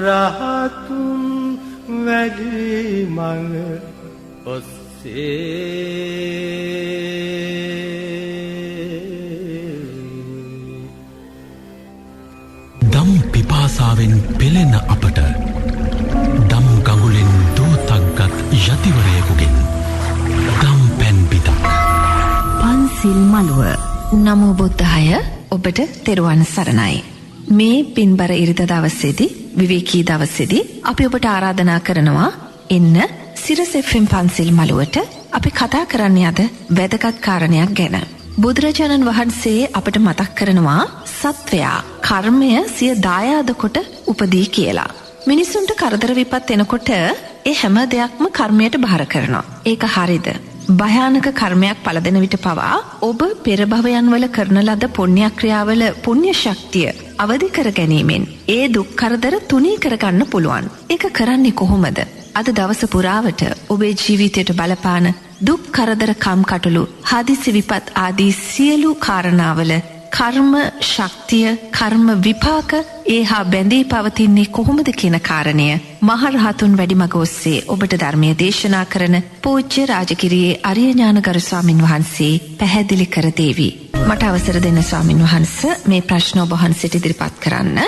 රහතුන් වැඩි මඟ ඔස්සේ දම් පිපාසාවෙන් පෙළෙන අපට දම් ගඟුලෙන් දෝතක්ගත් යතිවරයෙකුගෙන් දම් පැන් පිටක් පන්සිල් මළුව නමෝ බුද්ධාය ඔබට තෙරුවන් සරණයි. මේ පින්බර ඉරිදා දවසේදී විවේකී දවසේදී අපි ඔබට ආරාධනා කරනවා එන්න සිරස FM පන්සිල් මළුවට. අපි කතා කරන්නේ අද වැදගත් කාරණයක් ගැන. බුදුරජාණන් වහන්සේ අපට මතක් කරනවා සත්වයා කර්මය සිය දායාද කොට උපදී කියලා. මිනිසුන්ට කරදර විපත් එනකොට ඒ හැම දෙයක්ම කර්මයට බාර කරනවා. ඒක හරිද? භයානක කර්මයක් පළදෙන විට පවා ඔබ පෙර භවයන් වල කරන ලද පුණ්‍ය ක්‍රියාවල පුණ්‍ය ශක්තිය අවදි කර ගැනීමෙන් ඒ දුක් කරදර තුනී කරගන්න පුළුවන්. ඒක කරන්නේ කොහොමද? අද දවස පුරාවට ඔබේ ජීවිතයට බලපාන දුක් කරදර කම්කටොළු හදිසි විපත් ආදී සියලු කාරණාවල කර්ම ශක්තිය කර්ම විපාක ඒහා බැඳී පවතින්නේ කොහොමද කියන කාරණය මහරහතුන් වැඩිමග ඔස්සේ ඔබට ධර්මයේ දේශනා කරන පූජ්‍ය රාජගිරියේ අරිය ඥානගරු ස්වාමින් වහන්සේ පැහැදිලි කර දේවි. මට අවසර දෙන්න ස්වාමින් වහන්සේ මේ ප්‍රශ්න ඔබ වහන්සේට ඉදිරිපත් කරන්න.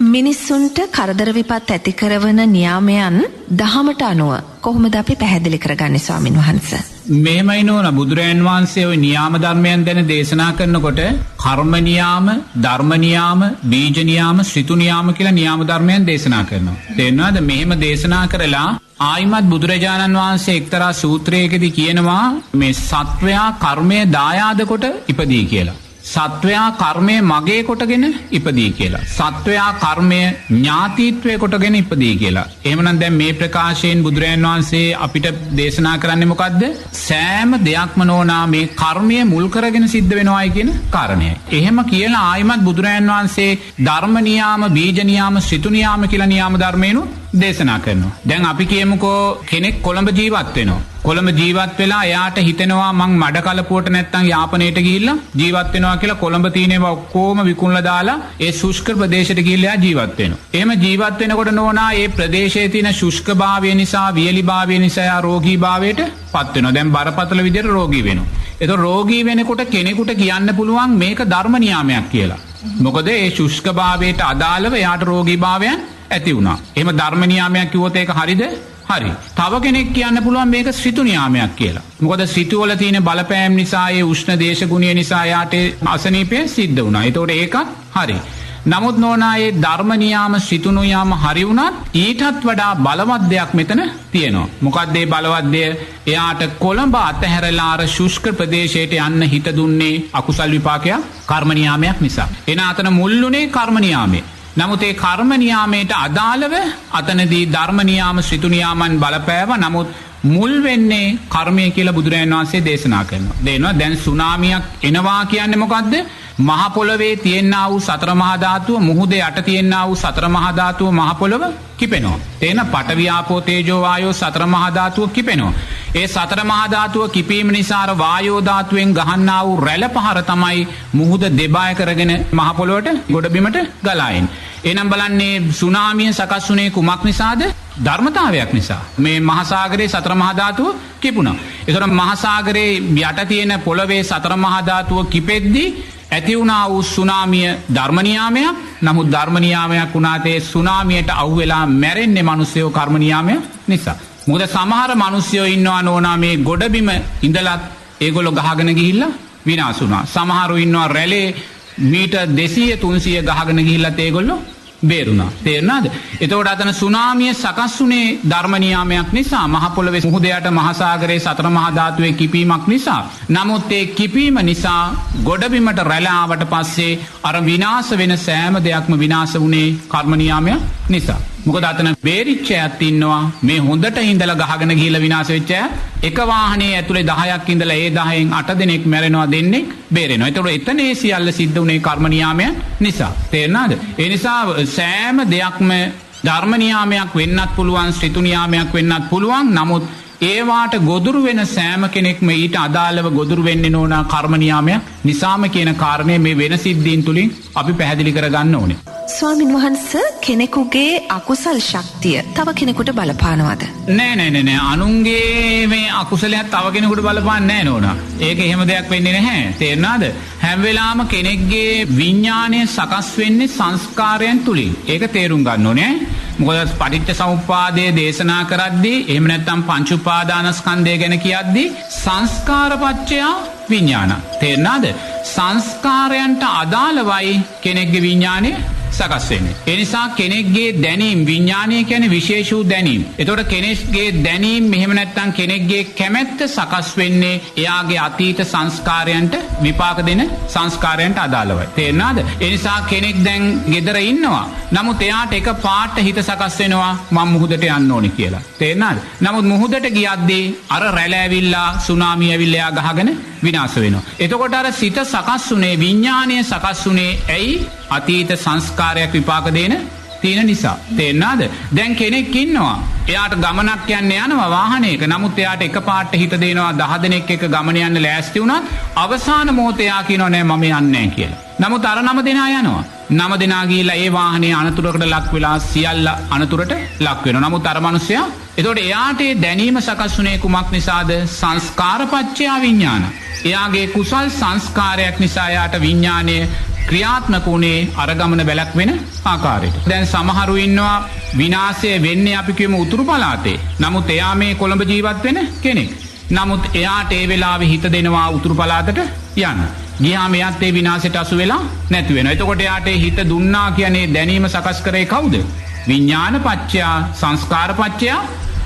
මිනිස්සුන්ට කරදර විපත් ඇති කරන නියාමයන් දහමට අනුව කොහොමද අපි පැහැදිලි කරගන්නේ ස්වාමින් වහන්සේ? මෙහෙමයි නෝන බුදුරයන් වහන්සේ ওই නියාම ධර්මයන් ගැන දේශනා කරනකොට කර්ම නියාම, ධර්ම නියාම, බීජ නියාම, ඍතු නියාම කියලා නියාම ධර්මයන් දේශනා කරනවා. තේරෙනවද? මෙහෙම දේශනා කරලා ආයිමත් බුදුරජාණන් වහන්සේ එක්තරා සූත්‍රයකදී කියනවා මේ සත්වයා කර්මය දායාද කොට ඉපදී කියලා. සත්වයා කර්මය මගේ කොටගෙන ඉපදී කියලා. සත්වයා කර්මය ඥාතීත්වය කොටගෙන ඉපදී කියලා. එහෙමනම් දැන් මේ ප්‍රකාශයෙන් බුදුරජාණන් වහන්සේ අපිට දේශනා කරන්නේ මොකද්ද? සෑම දෙයක්ම නෝනා මේ කර්මය මුල් කරගෙන සිද්ධ වෙනවායි කියන කාරණයයි. එහෙම කියලා ආයිමත් බුදුරජාණන් වහන්සේ ධර්ම නියාම, බීජ නියාම, ඍතු නියාම කියලා නියාම ධර්මේනු දේශනා කරනවා. දැන් අපි කියමුකෝ කෙනෙක් කොළඹ ජීවත් වෙනවා. කොළඹ ජීවත් වෙලා එයාට හිතෙනවා මං මඩ කලපුවට නැත්තම් යාපනයට ගිහිල්ලා ජීවත් වෙනවා කියලා කොළඹ තියෙනවා ඔක්කොම විකුණලා දාලා ඒ ශුෂ්ක ප්‍රදේශයට ගිහිල්ලා ජීවත් වෙනවා. එහෙම ජීවත් වෙනකොට නෝනා ඒ ප්‍රදේශයේ තියෙන ශුෂ්කභාවය නිසා, වියලිභාවය නිසා යා රෝගීභාවයට පත් වෙනවා. දැන් බරපතල විදිහට රෝගී වෙනවා. ඒතකොට රෝගී වෙනකොට කෙනෙකුට කියන්න පුළුවන් මේක ධර්ම නියාමයක් කියලා. මොකද ඒ ශුෂ්කභාවයට අදාළව එයාට රෝගීභාවයන් ඇති වුණා. එහෙම ධර්ම නියාමයක් කිව්වොත් ඒක හරිද? හරි. තව කෙනෙක් කියන්න පුළුවන් මේක ඍතු නියාමයක් කියලා. මොකද ඍතු වල තියෙන බලපෑම් නිසා ඒ උෂ්ණ දේශගුණය නිසා යාට අසනීපය සිද්ධ වුණා. ඒතකොට ඒක හරි. නමුත් නෝනා ඒ ධර්ම නියාම, ඍතු නියාම හරි වුණත් ඊටත් වඩා බලවත් දෙයක් මෙතන තියෙනවා. මොකක්ද ඒ බලවත් දෙය? එයාට කොළඹ අතහැරලා අර ශුෂ්ක ප්‍රදේශයට යන්න හිත දුන්නේ අකුසල් විපාකයක් කර්ම නියාමයක් නිසා. එන අතන මුල්ුණේ කර්ම නියාමයේ. නමුත් ඒ කර්ම නියාමයට අදාළව අතනදී ධර්ම නියාම, ඍතු නියාමන් බලපෑවා. නමුත් මුල් වෙන්නේ කර්මය කියලා බුදුරජාණන් වහන්සේ දේශනා කරනවා. දෙනවා දැන් සුනාමියක් එනවා කියන්නේ මොකද්ද? මහ පොළවේ තියෙනා වූ සතර මහා ධාතුව, මුහුද යට තියෙනා වූ සතර මහා ධාතුව මහ පොළව කිපෙනවා. තේන පඨවි ආපෝ තේජෝ වායෝ සතර මහා ධාතුව කිපෙනවා. ඒ සතර මහා ධාතුව කිපීම නිසා අර වායෝ ධාතුවෙන් ගහන්නා වූ රැළ පහර තමයි මුහුද දෙබාය කරගෙන මහ පොළොවට ගොඩබිමට ගලා එන්නේ. එනම් බලන්නේ සුනාමිය සකස් වුණේ කුමක් නිසාද? ධර්මතාවයක් නිසා. මේ මහසාගරයේ සතර මහා ධාතුව කිපුණා. ඒතර මහසාගරයේ යට තියෙන පොළවේ සතර මහා ධාතුව කිපෙද්දී ඇති වුණා වූ සුනාමිය ධර්ම නියාමයක්. නමුත් ධර්ම නියාමයක් වුණාට ඒ සුනාමියට අහුවෙලා මැරෙන්නේ මිනිස්සුયો කර්ම නියාමයක් නිසා. මොකද සමහර මිනිස්සුયો ඉන්නවා නෝනා මේ ගොඩබිම ඉඳලත් ඒගොල්ලෝ ගහගෙන ගිහිල්ලා විනාශ වුණා. සමහරු ඉන්නවා රැළේ මීටර් 200 300 ගහගෙන ගිහිල්ලත් ඒගොල්ලෝ බේරුණා. තේරුණාද? එතකොට අතන සුනාමිය සකස් වුණේ ධර්ම නියාමයක් නිසා, මහ පොළවේ මුහුදයට මහසාගරයේ සතර මහා ධාතුවේ කිපීමක් නිසා. නමුත් ඒ කිපීම නිසා ගොඩබිමට රැළ ආවට පස්සේ අර විනාශ වෙන සෑම දෙයක්ම විනාශ වුණේ කර්ම නියාමයක් නිසා. මොකද අතන බේරිච්ච ඇත් ඉන්නවා මේ හොඳට ඉඳලා ගහගෙන ගිහිල්ලා විනාශ වෙච්ච එක වාහනේ ඇතුලේ 10ක් ඉඳලා ඒ 10න් 8 දෙනෙක් මැරෙනවා, දෙන්නෙක් බේරෙනවා. ඒතකොට එතන ඒ සියල්ල සිද්ධ වුණේ කර්ම නියාමය නිසා. තේරෙනවද? ඒ නිසා සෑම දෙයක්ම ධර්ම නියාමයක් වෙන්නත් පුළුවන්, ඍතු නියාමයක් වෙන්නත් පුළුවන්. නමුත් ඒවාට ගොදුරු වෙන සෑම කෙනෙක්ම ඊට අදාළව ගොදුරු වෙන්නේ නෝනා කර්ම නියාමයක් නිසාම කියන කාරණය මේ වෙන සිද්ධීන් තුලින් අපි පැහැදිලි කරගන්න ඕනේ. ස්වාමින් වහන්සේ කෙනෙකුගේ අකුසල් ශක්තිය තව කෙනෙකුට බලපානවද? නෑ අනුන්ගේ මේ අකුසලයක් තව කෙනෙකුට බලපාන්නේ නෑ නෝනා. ඒක එහෙම දෙයක් වෙන්නේ නැහැ. තේරුණාද? හැම වෙලාවම කෙනෙක්ගේ විඥානය සකස් වෙන්නේ සංස්කාරයන් තුලින්. ඒක තේරුම් ගන්න ඕනේ. මොකද පටිච්ච සමුප්පාදයේ දේශනා කරද්දී එහෙම නැත්නම් පංච උපාදානස්කන්ධය ගැන කියද්දී සංස්කාරපච්චය විඥාන. තේරුණාද? සංස්කාරයන්ට අදාළවයි කෙනෙක්ගේ විඥානය සකස් වෙන්නේ. ඒ නිසා කෙනෙක්ගේ දැනීම් විඥානය කියන්නේ විශේෂ වූ දැනීම්. ඒතකොට කෙනෙක්ගේ දැනීම් මෙහෙම නැත්නම් කෙනෙක්ගේ කැමැත්ත සකස් වෙන්නේ එයාගේ අතීත සංස්කාරයන්ට විපාක දෙන සංස්කාරයන්ට අදාළවයි. තේරුණාද? ඒ නිසා කෙනෙක් දැන් ගෙදර ඉන්නවා. නමුත් එයාට එක පාට හිත සකස් වෙනවා මම මුහුදට යන්න ඕනේ කියලා. තේරුණාද? නමුත් මුහුදට ගියද්දී අර රැළ ඇවිල්ලා සුනාමි ඇවිල්ලා එයා ගහගෙන විනාශ වෙනවා. එතකොට අර සිත සකස් වුනේ විඥානය සකස් වුනේ ඇයි? අතීත සංස්කාරයක් විපාක දෙන තියෙන නිසා. තේරුණාද? දැන් කෙනෙක් ඉන්නවා. එයාට ගමනක් යන්න යනවා වාහනයක. නමුත් එයාට එකපාරට හිත දෙනවා 10 දෙනෙක් එක ගමන යන්න ලෑස්ති වුණා. අවසාන මොහොතේ එයා කියනවා නෑ මම යන්නේ නෑ කියලා. නමුත් අර 9 දෙනා යනවා. 9 දෙනා ගිහිල්ලා ඒ වාහනේ අනතුරකට ලක් වෙලා සියල්ල අනතුරට ලක් වෙනවා. නමුත් අර මිනිස්සයා එතකොට එයාට දැනීම සකස් වුණේ කුමක් නිසාද? සංස්කාරපච්චය විඥාන. එයාගේ කුසල් සංස්කාරයක් නිසා එයාට විඥානය ක්‍රියාත්මක වුණේ අර ගමන බැලක් වෙන ආකාරයට. දැන් සමහරු ඉන්නවා විනාශය වෙන්නේ අපි කියමු උතුරු පළාතේ. නමුත් එයා මේ කොළඹ ජීවත් වෙන කෙනෙක්. නමුත් එයාට ඒ වෙලාවේ හිත දෙනවා උතුරු පළාතට යන්න. ගියාම එයාත් ඒ විනාශයට අසු වෙලා නැති වෙනවා. එතකොට එයාට හිත දුන්නා කියන්නේ දැනීම සකස් කරේ කවුද? විඥාන පත්‍ය සංස්කාර පත්‍ය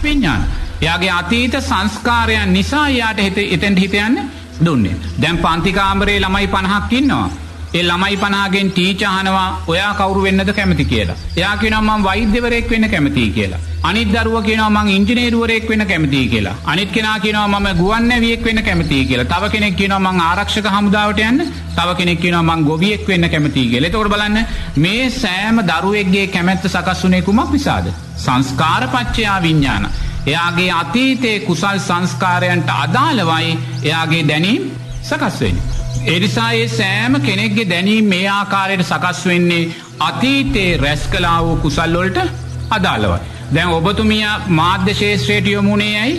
විඥාන. එයාගේ අතීත සංස්කාරයන් නිසා එයාට එතෙන්ට හිත යන්න දුන්නේ. දැන් පන්ති කාමරේ ළමයි 50ක් ඉන්නවා. ඒ ළමයි 50ගෙන් ටීචර් අහනවා ඔයා කවුරු වෙන්නද කැමති කියලා. එයා කියනවා මම වෛද්‍යවරයෙක් වෙන්න කැමතියි කියලා. අනිත් දරුවා කියනවා මම ඉංජිනේරුවරයෙක් වෙන්න කැමතියි කියලා. අනිත් කෙනා කියනවා මම ගුවන් නැවියෙක් වෙන්න කැමතියි කියලා. තව කෙනෙක් කියනවා මම ආරක්ෂක හමුදාවට යන්න. තව කෙනෙක් කියනවා මම ගොවියෙක් වෙන්න කැමතියි කියලා. එතකොට බලන්න මේ සෑම දරුවෙක්ගේ කැමැත්ත සකස් වුනේ කුමක් නිසාද? සංස්කාරපච්චය විඥාන. එයාගේ අතීතයේ කුසල් සංස්කාරයන්ට අදාළවයි එයාගේ දැනීම් සකස් වෙන්නේ. එනිසා ඒ සෑම කෙනෙක්ගේ දැනීම මේ ආකාරයට සකස් වෙන්නේ අතීතයේ රැස් කළා වූ කුසල් වලට අදාළවයි. දැන් ඔබතුමිය මාධ්‍ය ශාස්ත්‍රයට යොමුනේ ඇයි?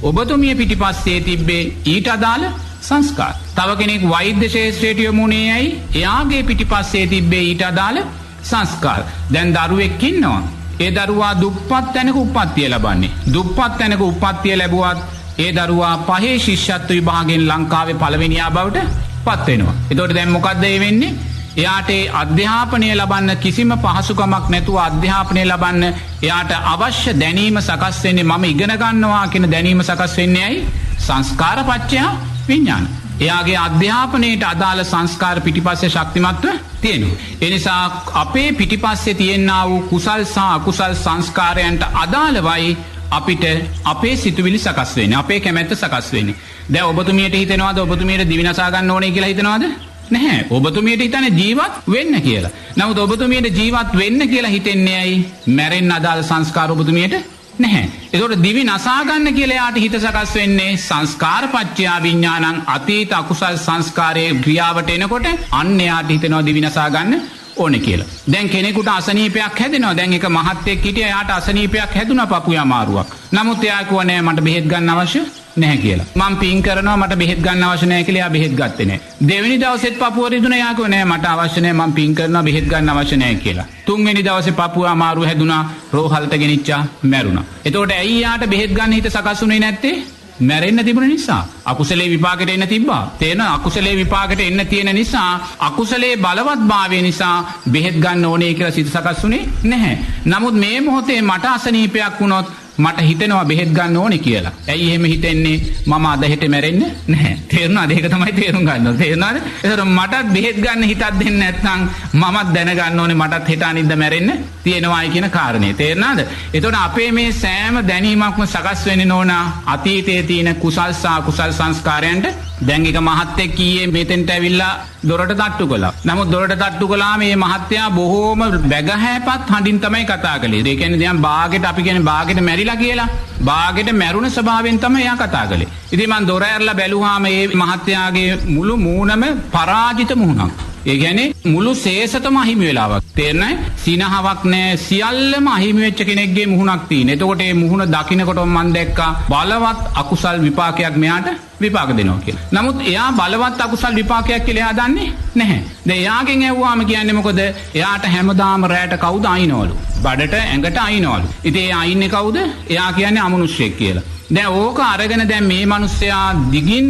ඔබතුමිය පිටිපස්සේ තිබ්බේ ඊට අදාළ සංස්කාර. තව කෙනෙක් වෛද්‍ය ශාස්ත්‍රයට යොමුනේ ඇයි? එයාගේ පිටිපස්සේ තිබ්බේ ඊට අදාළ සංස්කාර. දැන් දරුවෙක් ඉන්නවා. ඒ දරුවා දුප්පත් තැනක උප්පත්තිය ලබන්නේ. දුප්පත් තැනක උප්පත්තිය ලැබුවත් ඒ දරුවා පහේ ශිෂ්‍යත්ව විභාගයෙන් ලංකාවේ පළවෙනියා බවට පත් වෙනවා. එතකොට දැන් මොකද්ද වෙන්නේ? එයාට අධ්‍යාපනය ලබන්න කිසිම පහසුකමක් නැතුව අධ්‍යාපනය ලබන්න එයාට අවශ්‍ය දැනීම සකස් වෙන්නේ මම ඉගෙන ගන්නවා කියන දැනීම සකස් වෙන්නේ ඇයි? සංස්කාරපච්චය විඥාන. එයාගේ අධ්‍යාපනයට අදාළ සංස්කාර පිටිපස්සේ ශක්තිමත්ව තියෙනවා. ඒ නිසා අපේ පිටිපස්සේ තියෙනා වූ කුසල් සහ අකුසල් සංස්කාරයන්ට අදාළවයි අපිට අපේ සිතුවිලි සකස් වෙන්නේ. අපේ කැමැත්ත සකස් වෙන්නේ. දැන් ඔබතුමියට හිතෙනවද ඔබතුමියට දිවි නසා ගන්න ඕනේ කියලා හිතනවද? නැහැ. ඔබතුමියට හිතන්නේ ජීවත් වෙන්න කියලා. නමුත් ඔබතුමියට ජීවත් වෙන්න කියලා හිතෙන්නේ ඇයි? මැරෙන්න අදාළ සංස්කාර ඔබතුමියට නැහැ. ඒකට දිවි නසා ගන්න කියලා යාට හිත සකස් වෙන්නේ සංස්කාරපච්චය විඥානං අතීත අකුසල් සංස්කාරයේ ක්‍රියාවට එනකොට අන්න යාට හිතෙනවා දිවි නසා ගන්න ඕනේ කියලා. දැන් කෙනෙකුට අසනීපයක් හැදෙනවා. දැන් එක මහත්තයෙක් හිටියා යාට අසනීපයක් හැදුනා පපුවේ අමාරුවක්. නමුත් එයා කිව්වා නෑ මට බෙහෙත් ගන්න අවශ්‍ය නැහැ කියලා. මම පින් කරනවා මට බෙහෙත් ගන්න අවශ්‍ය නැහැ කියලා එයා බෙහෙත් ගත්තේ නැහැ. දෙවෙනි දවසෙත් පපුව රිදුනා එයා කිව්වා නෑ මට අවශ්‍ය නැහැ මම පින් කරනවා බෙහෙත් ගන්න අවශ්‍ය නැහැ කියලා. තුන්වෙනි දවසේ පපුව අමාරු හැදුනා රෝහලට ගෙනිච්චා මැරුණා. එතකොට ඇයි යාට බෙහෙත් ගන්න හිත සකස් වුනේ නැත්තේ? මැරෙන්න තිබුණ නිසා. අකුසලේ විපාකෙට එන්න තිබ්බා. තේරෙනවද? අකුසලේ විපාකෙට එන්න තියෙන නිසා අකුසලේ බලවත්භාවය නිසා බෙහෙත් ගන්න ඕනේ කියලා සිත සකස් වුනේ නැහැ. නමුත් මේ මොහොතේ මට අසනීපයක් වුණොත් මට හිතෙනවා බෙහෙත් ගන්න ඕනේ කියලා. ඇයි එහෙම හිතෙන්නේ? මම අද හෙට මැරෙන්න නැහැ. තේරුණාද? ඒක තමයි තේරුම් ගන්න ඕනේ. තේරුණාද? ඒතර මටත් බෙහෙත් ගන්න හිතක් දෙන්නේ නැත්නම් මමත් දැනගන්න ඕනේ මටත් හෙට අනිද්දා මැරෙන්න තියෙනවායි කියන කාරණේ. තේරුණාද? ඒතකොට අපේ මේ සෑම දැනීමක්ම සකස් වෙන්නේ නෝනා අතීතයේ තියෙන කුසල් සහ කුසල් සංස්කාරයන්ට. දැන් එක මහත්තයෙක් කීයේ මෙතෙන්ට ඇවිල්ලා දොරට තට්ටු කළා. නමුත් දොරට තට්ටු කළාම මේ මහත්තයා බොහෝම බැගහැපත් හඬින් තමයි කතා කළේ. ඒ කියන්නේ දැන් බාගෙට අපි කියන්නේ බාගෙට මැරිලා කියලා. බාගෙට මැරුණ ස්වභාවයෙන් තමයි එයා කතා කළේ. ඉතින් මම දොර ඇරලා බැලුවාම මේ මහත්තයාගේ මුළු මූණම පරාජිත මුහුණක්. ඒ කියන්නේ මුළු සේසතම අහිමි වෙලාවක්. තේරෙනවද? සිනහවක් නැහැ. සියල්ලම අහිමි වෙච්ච කෙනෙක්ගේ මුහුණක් තියෙන. එතකොට මේ මුහුණ දකින්නකොටම මම දැක්කා බලවත් අකුසල් විපාකයක් මෙයාට විපාක දෙනවා කියලා. නමුත් එයා බලවත් අකුසල් විපාකයක් කියලා එයා දන්නේ නැහැ. දැන් එයාගෙන් ඇහුවාම කියන්නේ මොකද? එයාට හැමදාම රැයට කවුද අයිනවලු? බඩට ඇඟට අයිනවලු. ඉතින් එයා අයින්නේ කවුද? එයා කියන්නේ අමනුෂ්‍යෙක් කියලා. දැන් ඕක අරගෙන දැන් මේ මිනිස්සයා දිගින්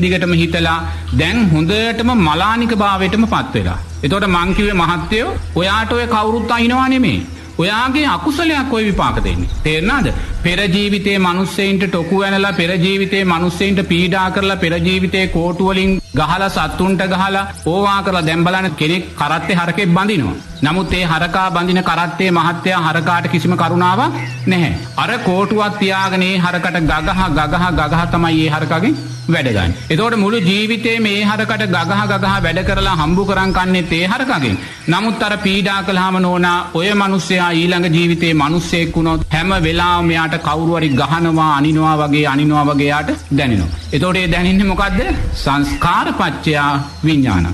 දිගටම හිතලා දැන් හොඳටම මලානික භාවයටම පත් වෙලා. එතකොට මං කිව්වේ මහත්තයෝ ඔයාට ඔය කවුරුත් අයින්නවා නෙමෙයි. ඔයාගේ අකුසලයක් ඔය විපාක දෙන්නේ. තේරෙනවද? පෙර ජීවිතේ මිනිස්සෙයින්ට ටොකු වැනලා පෙර ජීවිතේ මිනිස්සෙයින්ට පීඩා කරලා පෙර ජීවිතේ කෝටු වලින් ගහලා සත්තුන්ට ගහලා ඕවා කරලා දැන් බලන්න කෙනෙක් කරත්තේ හරකෙක් බඳිනවා. නමුත් ඒ හරකා බඳින කරත්තේ මහත්තයා හරකාට කිසිම කරුණාවක් නැහැ. අර කෝටුවක් තියාගෙන ඒ හරකට ගගහ තමයි ඒ හරකගෙන් වැඩ ගන්න. එතකොට මුළු ජීවිතේ මේ හරකට ගගහ වැඩ කරලා හම්බු කරන් කන්නේ තේ හරකගෙන්. නමුත් අර පීඩා කළාම නෝනා ඔය මිනිස්සයා ඊළඟ ජීවිතේ මිනිස්සෙක් වුණොත් හැම වෙලාවෙම යාට කවුරු හරි ගහනවා අනිනවා වගේ යාට දැනෙනවා. එතකොට ඒ දැනෙන්නේ මොකද්ද? සංස්කාරපච්චය විඥාන.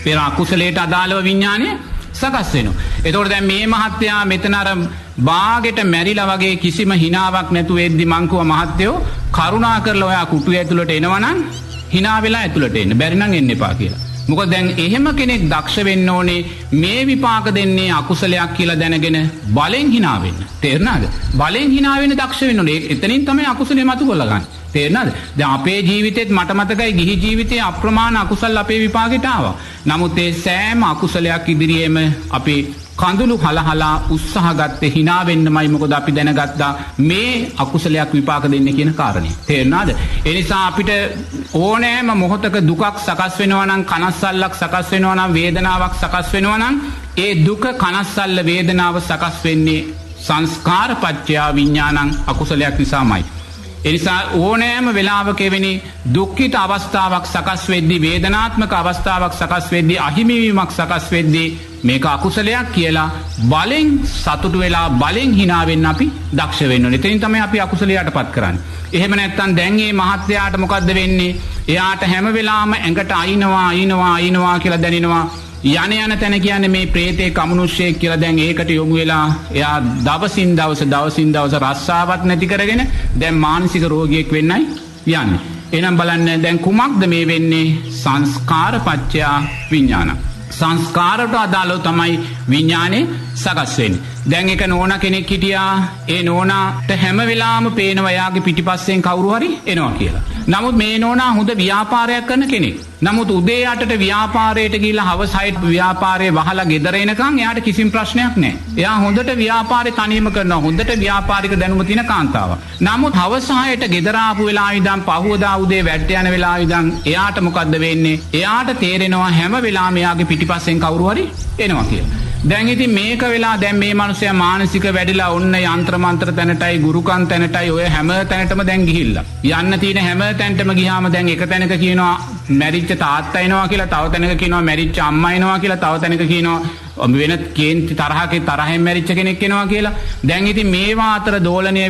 පෙර අකුසලයට අදාළව විඥානය සකස් වෙනවා. එතකොට දැන් මේ මහත්තයා මෙතන අර බාගෙට මැරිලා වගේ කිසිම හිනාවක් නැතුව එද්දි මං කිව්වා මහත්තයෝ කරුණා කරලා ඔයා කුටුව ඇතුළට එනවනම් hina වෙලා ඇතුළට එන්න. බැරි නම් එන්න එපා කියලා. මොකද දැන් එහෙම කෙනෙක් දක්ෂ වෙන්න ඕනේ මේ විපාක දෙන්නේ අකුසලයක් කියලා දැනගෙන බලෙන් hina වෙන්න. තේරුණාද? බලෙන් hina වෙන්න දක්ෂ වෙන්න ඕනේ. එතනින් තමයි අකුසලේ මතු කරලා ගන්න. තේරුණාද? දැන් අපේ ජීවිතේත් මට මතකයි ගිහි ජීවිතේ අප්‍රමාණ අකුසල අපේ විපාකෙට ආවා. නමුත් ඒ සෑම අකුසලයක් ඉදිරියේම අපි කඳුළු හලහලා උත්සාහ ගත්තේ hina වෙන්නමයි. මොකද අපි දැනගත්තා මේ අකුසලයක් විපාක දෙන්නේ කියන කාරණේ. තේරුණාද? ඒ නිසා අපිට ඕනෑම මොහොතක දුකක් සකස් වෙනවා නම් කනස්සල්ලක් සකස් වෙනවා නම් වේදනාවක් සකස් වෙනවා නම් ඒ දුක කනස්සල්ල වේදනාව සකස් වෙන්නේ සංස්කාරපච්චය විඥානං අකුසලයක් නිසාමයි. එනිසා ඕනෑම වෙලාවක එවැනි දුක්ඛිත අවස්ථාවක් සකස් වෙද්දී වේදනාත්මක අවස්ථාවක් සකස් වෙද්දී අහිමිවීමක් සකස් වෙද්දී මේක අකුසලයක් කියලා බලෙන් සතුටු වෙලා බලෙන් hina වෙන්න අපි දක්ෂ වෙන්න ඕනේ. එතනින් තමයි අපි අකුසලයටපත් කරන්නේ. එහෙම නැත්නම් දැන් මේ මහත්යාට මොකද්ද වෙන්නේ? එයාට හැම වෙලාවෙම ඇඟට අයිනවා කියලා දැනෙනවා. යන තැන කියන්නේ මේ ප්‍රේතේ කමුනුෂ්‍යයෙක් කියලා දැන් ඒකට යොමු වෙලා එයා දවසින් දවස රස්සාවක් නැති කරගෙන දැන් මානසික රෝගියෙක් වෙන්නයි යන්නේ. එහෙනම් බලන්න දැන් කුමක්ද මේ වෙන්නේ? සංස්කාරපච්චය විඥාන. සංස්කාරට අදාළව තමයි විඥානේ සකස් වෙන්නේ. දැන් එක නෝනා කෙනෙක් හිටියා. ඒ නෝනාට හැම වෙලාවෙම පේනවා එයාගේ පිටිපස්සෙන් කවුරු හරි එනවා කියලා. නමුත් මේ නෝනා හොඳ ව්‍යාපාරයක් කරන කෙනෙක්. නමුත් උදේ 8ට ව්‍යාපාරයට ගිහිල්ලා හවස 6ට ව්‍යාපාරේ වහලා ගෙදර එනකන් එයාට කිසිම ප්‍රශ්නයක් නැහැ. එයා හොඳට ව්‍යාපාරේ තනියම කරනවා. හොඳට ව්‍යාපාරික දැනුම තියෙන කාන්තාවක්. නමුත් හවස 6ට ගෙදර ආපු වෙලාවෙ ඉඳන් පහුවදා උදේ වැඩට යන වෙලාවෙ ඉඳන් එයාට මොකද්ද වෙන්නේ? එයාට තේරෙනවා හැම වෙලාවෙම එයාගේ පිටිපස්සෙන් කවුරු හරි එනවා කියලා. දැන් ඉතින් මේක වෙලා දැන් මේ මිනිස්සයා මානසික වැඩිලා ඔන්න යంత్ర මන්ත්‍ර තැනටයි ගුරුකන් තැනටයි ඔය හැම තැනටම දැන් ගිහිල්ලා. යන්න තියෙන හැම තැනටම ගියාම දැන් එක තැනක කියනවා මැරිච්ච තාත්තා එනවා කියලා, තව තැනක කියනවා මැරිච්ච අම්මා එනවා කියලා, තව තැනක කියනවා වෙන කේන්ති තරහෙන් මැරිච්ච කෙනෙක් එනවා කියලා. දැන් ඉතින් මේවා අතර දෝලණය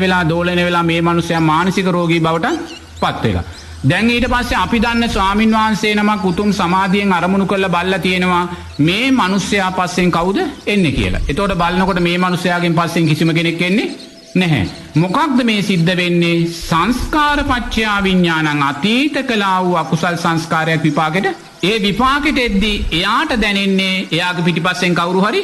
වෙලා මේ මිනිස්සයා මානසික රෝගී බවට පත් වෙලා. දැන් ඊට පස්සේ අපි දන්න ස්වාමින් වහන්සේ නමක් උතුම් සමාධියෙන් අරමුණු කරලා බල්ලා තියෙනවා මේ මිනිස්සයා පස්සෙන් කවුද එන්නේ කියලා. එතකොට බලනකොට මේ මිනිස්සයාගෙන් පස්සෙන් කිසිම කෙනෙක් එන්නේ නැහැ. මොකක්ද මේ සිද්ධ වෙන්නේ? සංස්කාරපච්චය විඥානං. අතීත කළා වූ අකුසල් සංස්කාරයක් විපාකෙට ඒ විපාකෙට එද්දී එයාට දැනෙන්නේ එයාගේ පිටිපස්සෙන් කවුරු හරි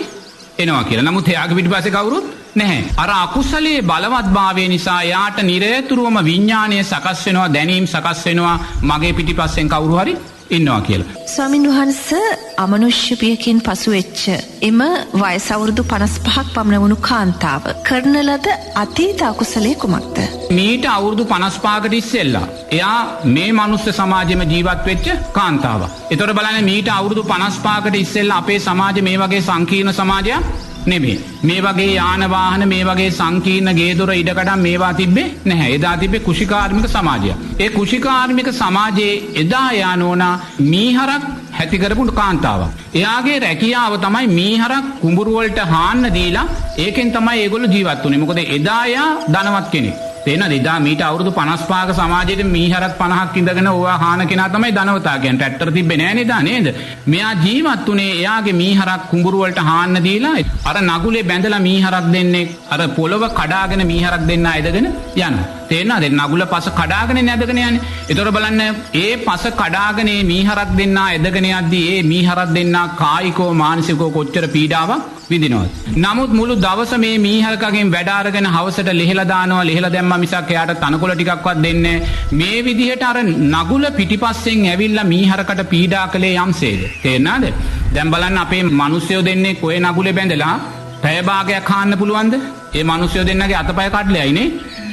එනවා කියලා. නමුත් එයාගේ පිටිපස්සේ කවුරුත් නැහැ. අර අකුසලයේ බලවත්භාවය නිසා එයාට නිරතුරුවම විඥානය සකස් වෙනවා, දැනීම් සකස් වෙනවා මගේ පිටිපස්සෙන් කවුරු හරි ඉන්නවා කියලා. ස්වාමින් වහන්සේ අමනුෂ්‍ය පියකින් පසු වෙච්ච එම වයස අවුරුදු 55ක් පමණ වුණු කාන්තාව කරන ලද අතීත අකුසලයේ කුමක්ද? මීට අවුරුදු 55කට ඉස්සෙල්ලා එයා මේ මනුස්ස සමාජෙම ජීවත් වෙච්ච කාන්තාවක්. ඒතකොට බලන්න මීට අවුරුදු 55කට ඉස්සෙල්ලා අපේ සමාජය මේ වගේ සංකීර්ණ සමාජයක් නෙමෙයි. මේ වගේ යාන වාහන, මේ වගේ සංකීර්ණ ගේ දොර ඉඩකඩම් මේවා තිබ්බේ නැහැ. එදා තිබ්බේ කුෂිකාර්මික සමාජය. ඒ කුෂිකාර්මික සමාජයේ එදා යානෝනා මීහරක් හැටි කරපු කාන්තාවක්. එයාගේ රැකියාව තමයි මීහරක් කුඹුරු වලට හාන්න දීලා ඒකෙන් තමයි ඒගොල්ලෝ ජීවත් වුනේ. මොකද එදා එයා ධනවත් කෙනෙක්. තේනද? ඉදා මීට අවුරුදු 55ක සමාජයේ මීහරක් 50ක් ඉඳගෙන ඕවා හාන කෙනා තමයි ධනවතා කියන්නේ. ට්‍රැක්ටර් තිබ්බේ නෑ නේද? නේද? මෙයා ජීවත් උනේ එයාගේ මීහරක් කුඹුරු වලට හාන්න දීලා අර නගුලේ බැඳලා මීහරක් දෙන්නේ අර පොළව කඩාගෙන මීහරක් දෙන්න ඇදගෙන යනවා. තේරෙනවද? නගුල පස කඩාගෙන නැදගෙන යන්නේ. ඒතකොට බලන්න ඒ පස කඩාගෙන මීහරක් දෙන්න ඇදගෙන යද්දී ඒ මීහරක් දෙන්න කායිකව මානසිකව කොච්චර පීඩාවක් විඳිනවද? නමුත් මුළු දවස මේ මීහරකගෙන් වැඩ අරගෙන හවසට ලෙහෙලා දානවා. ලෙහෙලා දැම්මා මිසක් එයාට තනකොළ ටිකක්වත් දෙන්නේ නැහැ. මේ විදිහට අර නගුල පිටිපස්සෙන් ඇවිල්ලා මීහරකට පීඩා කළේ යම්සේද? තේරෙනවද? දැන් බලන්න අපේ මිනිස්සුયો දෙන්නේ කොයි නගුලේ බැඳලා පැය භාගයක් හාන්න පුළුවන්ද? ඒ මිනිස්සුયો දෙන්නගේ අතපය කඩලයිනේ.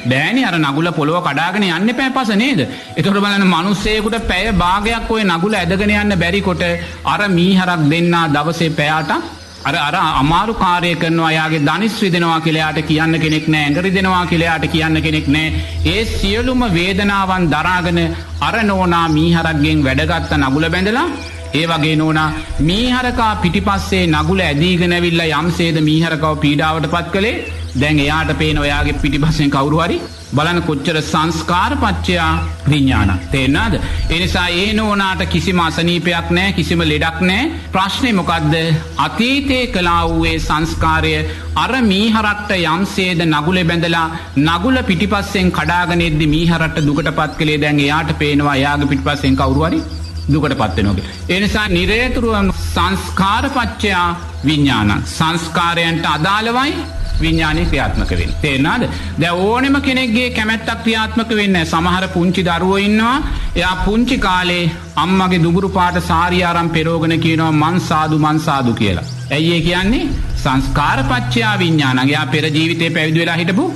බෑනේ අර නගුල පොළව කඩාගෙන යන්න එපා පස නේද? ඒතකොට බලන්න මිනිස්සෙකුට පැය භාගයක් ওই නගුල ඇදගෙන යන්න බැරි කොට අර මීහරක් දෙන්නා දවසේ පැයට අර අමාරු කාර්යය කරනවා. යාගේ දනිස් රිදෙනවා කියලා යාට කියන්න කෙනෙක් නැහැ. ඇඟ රිදෙනවා කියලා යාට කියන්න කෙනෙක් නැහැ. ඒ සියලුම වේදනාවන් දරාගෙන අර නෝනා මීහරක්ගෙන් වැඩගත්ත නගුල බැඳලා ඒ වගේ නෝනා මීහරකා පිටිපස්සේ නගුල ඇදීගෙන ඇවිල්ලා යම්සේද මීහරකව පීඩාවටපත් කළේ. දැන් එයාට පේන ඔයාගේ පිටිපස්සෙන් කවුරු හරි බලන්න කොච්චර සංස්කාරපච්චයා විඥාන. තේරෙනවද? ඒ නිසා ඒ නෝනාට කිසිම අසනීපයක් නැහැ, කිසිම ලෙඩක් නැහැ. ප්‍රශ්නේ මොකද්ද? අතීතේ කළා වූ ඒ සංස්කාරය අර මීහරක්ට යම්සේද නගුලේ බැඳලා නගුල පිටිපස්සෙන් කඩාගෙන එද්දි මීහරට දුකටපත් කළේ. දැන් එයාට පේනවා එයාගේ පිටිපස්සෙන් කවුරු හරි දුකටපත් වෙනවා කියලා. ඒ නිසා නිරේතුරුවම සංස්කාරපච්චයා විඥාන. සංස්කාරයන්ට අදාළවයි විඥානය ක්‍රියාත්මක වෙන්නේ. තේරෙනවද? දැන් ඕනෙම කෙනෙක්ගේ කැමැත්තක් ක්‍රියාත්මක වෙන්නේ නැහැ. සමහර පුංචි දරුවෝ ඉන්නවා. එයා පුංචි කාලේ අම්මගේ දුඹුරු පාට සාරිය අරන් පෙරෝගෙන කියනවා මං සාදු කියලා. ඇයි ඒ කියන්නේ? සංස්කාරපච්චයා විඥාන. එයා පෙර ජීවිතේ පැවිදි වෙලා හිටපු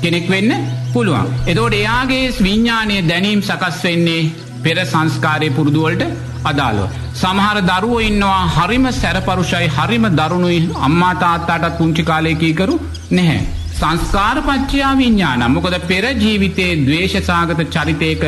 කෙනෙක් වෙන්න පුළුවන්. එතකොට එයාගේ විඥානයේ දැනීම් සකස් වෙන්නේ පෙර සංස්කාරයේ පුරුදු වලට අදාළව. සමහර දරුවෝ ඉන්නවා හරිම සැරපරුෂයි, හරිම දරුණුයි, අම්මා තාත්තාටත් පුංචි කාලේ කීකරු නැහැ. සංස්කාරපච්චයා විඥාන. මොකද පෙර ජීවිතයේ ද්වේෂසාගත චරිතයක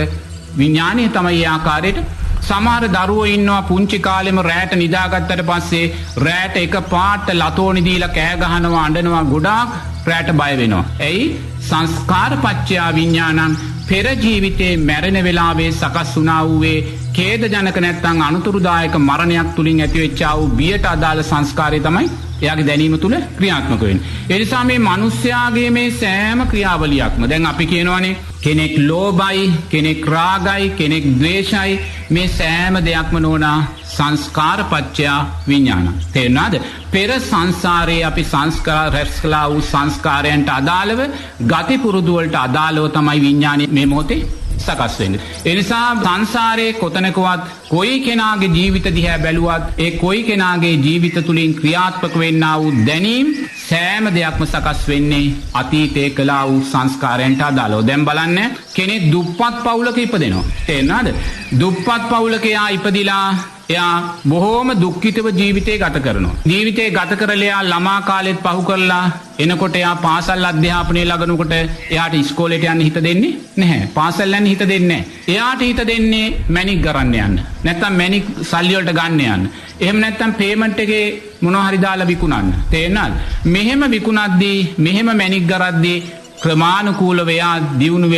විඥානය තමයි ඒ ආකාරයට. සමහර දරුවෝ ඉන්නවා පුංචි කාලෙම රැට නිදාගත්තට පස්සේ රැට එක පාට ලතෝනි දීලා කෑ ගහනවා, අඬනවා, ගොඩාක් රැට බය වෙනවා. ඇයි? සංස්කාරපච්චයා විඥානං. පෙර ජීවිතේ මැරෙන වෙලාවේ සකස් වුණා වූ ඛේද ජනක නැත්නම් අනුතුරුදායක මරණයක් තුලින් ඇතිවෙච්ච ආ වූ බියට අදාළ සංස්කාරය තමයි එයාගේ දැනීම තුල ක්‍රියාත්මක වෙන්නේ. ඒ නිසා මේ මිනිස්යාගේ මේ සෑම ක්‍රියාවලියක්ම දැන් අපි කියනවානේ කෙනෙක් ලෝභයි, කෙනෙක් රාගයි, කෙනෙක් ද්වේෂයි. මේ සෑම දෙයක්ම නෝනා සංස්කාරපච්චයා විඥාන. තේරුණාද? පෙර සංසාරයේ අපි සංස්කාර රැස්කලා වූ සංස්කාරයන්ට අදාළව ගති පුරුදු වලට අදාළව තමයි විඥානය මේ මොහොතේ සකස් වෙන්නේ. ඒ නිසා සංසාරයේ කොතනකවත් කොයි කෙනාගේ ජීවිත දිහා බැලුවත් ඒ කොයි කෙනාගේ ජීවිත තුලින් ක්‍රියාත්මක වෙන්නා වූ දැනීම් සෑම දෙයක්ම සකස් වෙන්නේ අතීතයේ කළා වූ සංස්කාරයන්ට අදාළව. දැන් බලන්න කෙනෙක් දුප්පත් පවුලක ඉපදෙනවා. තේරෙනවද? දුප්පත් පවුලක යා ඉපදිලා එයා බොහෝම දුක්ඛිතව ජීවිතේ ගත කරනවා. ජීවිතේ ගත කරලා ළමා කාලෙත් පහු කරලා එනකොට එයා පාසල් අධ්‍යාපනය ලබනකොට එයාට ඉස්කෝලේට යන්න හිත දෙන්නේ නැහැ. පාසල් යන්න හිත දෙන්නේ නැහැ. එයාට හිත දෙන්නේ මැනික් ගන්න යන්න. නැත්තම් මැනික් සල්ලි වලට ගන්න යන්න. එහෙම නැත්තම් පේමන්ට් එකේ මොනවා හරි දාලා විකුණන්න. තේරෙනවද? මෙහෙම විකුණද්දී මෙහෙම මැනික් ගරද්දී ක්‍රමානුකූලව එයා දියුණු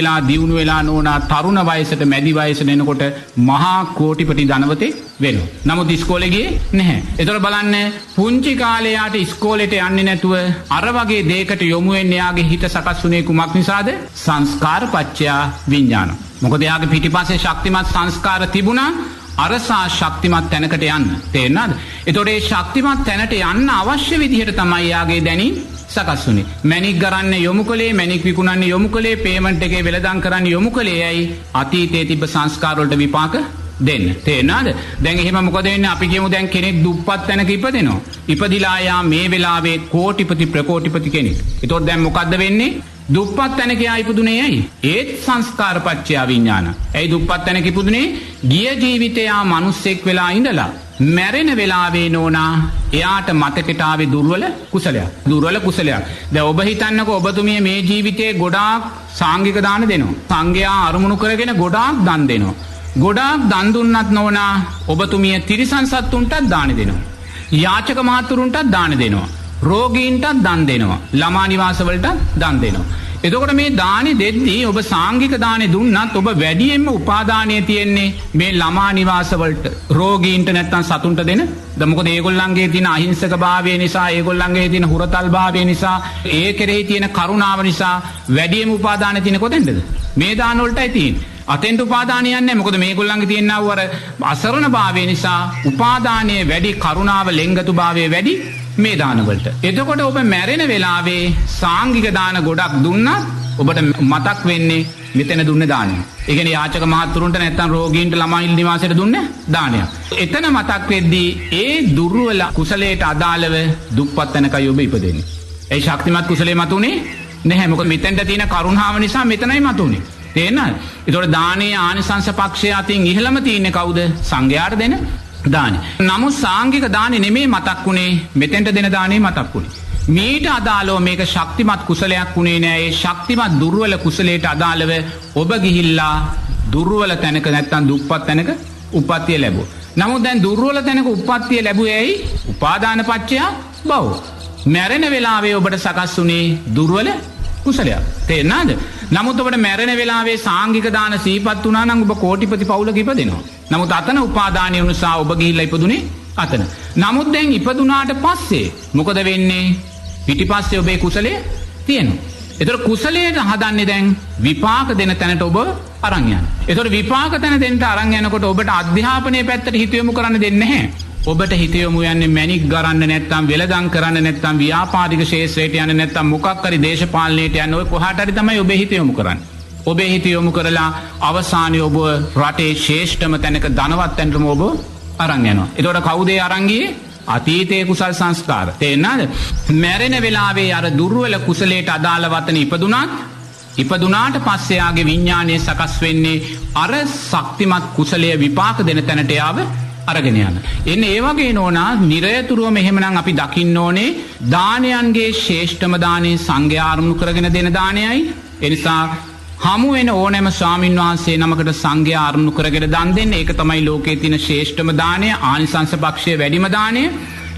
වෙලා නෝනා තරුණ වයසට මැදි වයසට එනකොට මහා කෝටිපති ධනවතෙක් වෙනවා. නමුත් ඉස්කෝලේ ගියේ නැහැ. ඒතර බලන්න පුංචි කාලේ යාට ඉස්කෝලේට යන්නේ නැතුව අර වගේ දෙයකට යොමු වෙන්නේ යාගේ හිත සකස් වුණේ කුමක් නිසාද? සංස්කාරපච්චයා විඥාන. මොකද යාගේ පිටිපස්සේ ශක්තිමත් සංස්කාර තිබුණා. අරසා ශක්තිමත් තැනකට යන්න. තේරෙනවද? ඒතකොට මේ ශක්තිමත් තැනට යන්න අවශ්‍ය විදිහට තමයි යාගේ දැනීම සකස් වුණේ. මැනික් ගරන්න යොමු කළේ, මැනික් විකුණන්න යොමු කළේ, පේමන්ට් එකේ වෙළඳාම් කරන්න යොමු කළේ ඇයි? අතීතයේ තිබ්බ සංස්කාර වලට විපාක දෙන්න. තේරෙනවද? දැන් එහෙම මොකද වෙන්නේ? අපි කියමු දැන් කෙනෙක් දුප්පත් තැනක ඉපදෙනවා. ඉපදිලා යා මේ වෙලාවේ කෝටිපති ප්‍රකෝටිපති කෙනෙක්. ඒතකොට දැන් මොකද්ද වෙන්නේ? දුප්පත් තැනක යා ඉපදුනේ ඇයි? ඒත් සංස්කාරපච්චයා විඥාන. ඇයි දුප්පත් තැනක ඉපදුනේ? ගිය ජීවිතේ යා මිනිස්සෙක් වෙලා ඉඳලා මැරෙන වෙලාවේ නෝනා එයාට මතකෙට ආවේ දුර්වල කුසලයක්. දැන් ඔබ හිතන්නකෝ ඔබතුමිය මේ ජීවිතේ ගොඩාක් සාංගික දාන දෙනවා. සංඝයා අරමුණු කරගෙන ගොඩාක් දන් දෙනවා. ගොඩාක් දන් දුන්නත් නෝනා ඔබතුමිය තිරිසන් සත්තුන්ටත් දාන දෙනවා. යාචක මහතුරුන්ටත් දාන දෙනවා. රෝගීන්ටත් දන් දෙනවා. ළමා නිවාසවලට දන් දෙනවා. එතකොට මේ දානේ දෙද්දී ඔබ සාංගික දානේ දුන්නත් ඔබ වැඩියෙන්ම උපාදානය තියෙන්නේ මේ ළමා නිවාසවලට රෝගීන්ට නැත්තම් සතුන්ට දෙන. මොකද ඒගොල්ලන්ගේ තියෙන අහිංසක භාවය නිසා, ඒගොල්ලන්ගේ තියෙන හුරතල් භාවය නිසා, ඒ කෙරෙහි තියෙන කරුණාව නිසා වැඩියෙන්ම උපාදානය තියෙන කොතෙන්ද? මේ දාන වලටයි තියෙන්නේ. අතෙන්ට උපාදානය යන්නේ මොකද මේගොල්ලන්ගේ තියෙනව අර අසරණ භාවය නිසා උපාදානයේ වැඩි, කරුණාව ලෙන්ගතු භාවය වැඩි මේ දානවලට. එතකොට ඔබ මැරෙන වෙලාවේ සාංගික දාන ගොඩක් දුන්නත් ඔබට මතක් වෙන්නේ මෙතන දුන්න දානය. ඒ කියන්නේ යාචක මහත්තුරුන්ට නැත්තම් රෝගීන්ට ළමයි නිවාසයට දුන්න දානයක්. එතන මතක් වෙද්දී ඒ දුර්වල කුසලයට අදාළව දුප්පත් තැනකයි ඔබ ඉපදෙන්නේ. ඒ ශක්තිමත් කුසලයේ මතුනේ නැහැ. මොකද මෙතෙන්ට තියෙන කරුණාව නිසා මෙතනයි මතුනේ. තේරෙනවද? ඒතකොට දානයේ ආනිසංස පක්ෂය අතින් ඉහළම තියෙන්නේ කවුද? සංඝයාට දෙන දානෙ. නමුත් සාංගික දානෙ නෙමේ මතක් වුණේ, මෙතෙන්ට දෙන දානෙ මතක් වුණේ. මීට අදාළව මේක ශක්තිමත් කුසලයක් වුණේ නෑ. ඒ ශක්තිමත් දුර්වල කුසලයට අදාළව ඔබ ගිහිල්ලා දුර්වල තැනක නැත්තම් දුප්පත් තැනක උප්පත්තිය ලැබුවා. නමුත් දැන් දුර්වල තැනක උප්පත්තිය ලැබුවේ ඇයි? උපාදාන පත්‍ය භව. මැරෙන වෙලාවේ ඔබට සකස් වුණේ දුර්වල කුසලයක්. තේරෙනවද? නමුත් ඔබට මැරෙන වෙලාවේ සාංගික දාන සීපත් වුණා නම් ඔබ කෝටිපති පවුලක ඉපදෙනවා. නමුත් අතන උපාදානය නිසා ඔබ ගිහිල්ලා ඉපදුනේ අතන. නමුත් දැන් ඉපදුනාට පස්සේ මොකද වෙන්නේ? පිටිපස්සේ ඔබේ කුසලයේ තියෙනවා. ඒතර කුසලයට හදන්නේ දැන් විපාක දෙන තැනට ඔබ අරන් යන්න. ඒතර විපාක තැන දෙන්න අරන් යනකොට ඔබට අධ්‍යාපනයේ පැත්තට හිත යොමු කරන්න දෙන්නේ නැහැ. ඔබට හිත යොමු යන්නේ මැණික් ගරන්න නැත්නම් වෙලදම් කරන්න නැත්නම් ව්‍යාපාරික ශේෂ්ත්‍රයට යන්න නැත්නම් මොකක් හරි දේශපාලනයට යන්න ඔය කොහාට හරි තමයි ඔබේ හිත යොමු කරන්නේ. ඔබේ හිත යොමු කරලා අවසානයේ ඔබ රටේ ශ්‍රේෂ්ඨම තැනක ධනවත් තැනටම ඔබ අරන් යනවා. ඒතකොට කවුද අරන් ගියේ? අතීතයේ කුසල් සංස්කාර. තේරෙනවද? මැරෙන වෙලාවේ අර දුර්වල කුසලයට අදාළ වතන ඉපදුනාට පස්සේ ආගේ විඥානය සකස් වෙන්නේ අර ශක්තිමත් කුසලයේ විපාක දෙන තැනට යාව අරගෙන යන. එන්න ඒ වගේ නෝනා නිරයතුරුවම එහෙමනම් අපි දකින්න ඕනේ දානයන්ගේ ශ්‍රේෂ්ඨම දානේ සංඝයා ආරමුණු කරගෙන දෙන දානයයි. ඒ නිසා හමු වෙන ඕනෑම ස්වාමින් වහන්සේ නමකට සංඝයා ආරමුණු කරගෙන දන් දෙන්න. ඒක තමයි ලෝකයේ තියෙන ශ්‍රේෂ්ඨම දානය, ආනිසංස පක්ෂයේ වැඩිම දානය.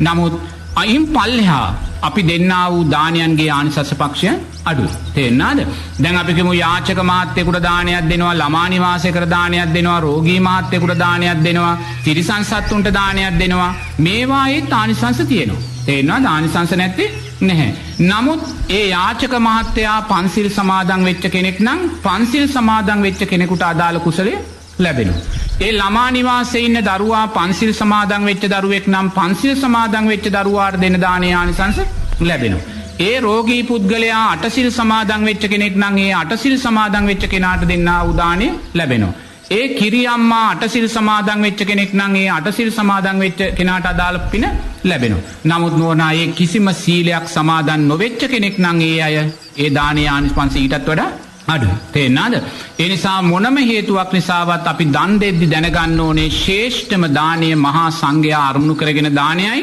නමුත් අයින් පල්ලෙහා අපි දෙන්නා වූ දානයන්ගේ ආනිසංස පක්ෂය අඩුයි. තේරෙනවද? දැන් අපි කියමු යාචක මහත්තයෙකුට දානයක් දෙනවා, ළමා නිවාසයකට දානයක් දෙනවා, රෝගී මහත්තයෙකුට දානයක් දෙනවා, තිරිසන් සත්තුන්ට දානයක් දෙනවා. මේවායේ ආනිසංස තියෙනවා. තේරෙනවද? ආනිසංස නැත්තේ නැහැ. නමුත් ඒ යාචක මහත්තයා පන්සිල් සමාදන් වෙච්ච කෙනෙක් නම් පන්සිල් සමාදන් වෙච්ච කෙනෙකුට අදාළ කුසලයේ ලැබෙනවා. ඒ ළමා නිවාසයේ ඉන්න දරුවා පන්සිල් සමාදන් වෙච්ච දරුවෙක් නම් පන්සිල් සමාදන් වෙච්ච දරුවාට දෙන දානයේ ආනිසංස ලැබෙනවා. ඒ රෝගී පුද්ගලයා අටසිල් සමාදන් වෙච්ච කෙනෙක් නම් ඒ අටසිල් සමාදන් වෙච්ච කෙනාට දෙන්නා වූ දාණය ලැබෙනවා. ඒ කිරියම්මා අටසිල් සමාදන් වෙච්ච කෙනෙක් නම් ඒ අටසිල් සමාදන් වෙච්ච කෙනාට අදාළ පින ලැබෙනවා. නමුත් නෝනා ඒ කිසිම සීලයක් සමාදන් නොවෙච්ච කෙනෙක් නම් ඒ අය ඒ දානීය ආනිසංස ඊටත් වඩා අඩුයි. තේරෙනවද? ඒ නිසා මොනම හේතුවක් නිසාවත් අපි දන් දෙද්දි දැනගන්න ඕනේ ශ්‍රේෂ්ඨම දානීය මහා සංඝයා අරමුණු කරගෙන දානයයි.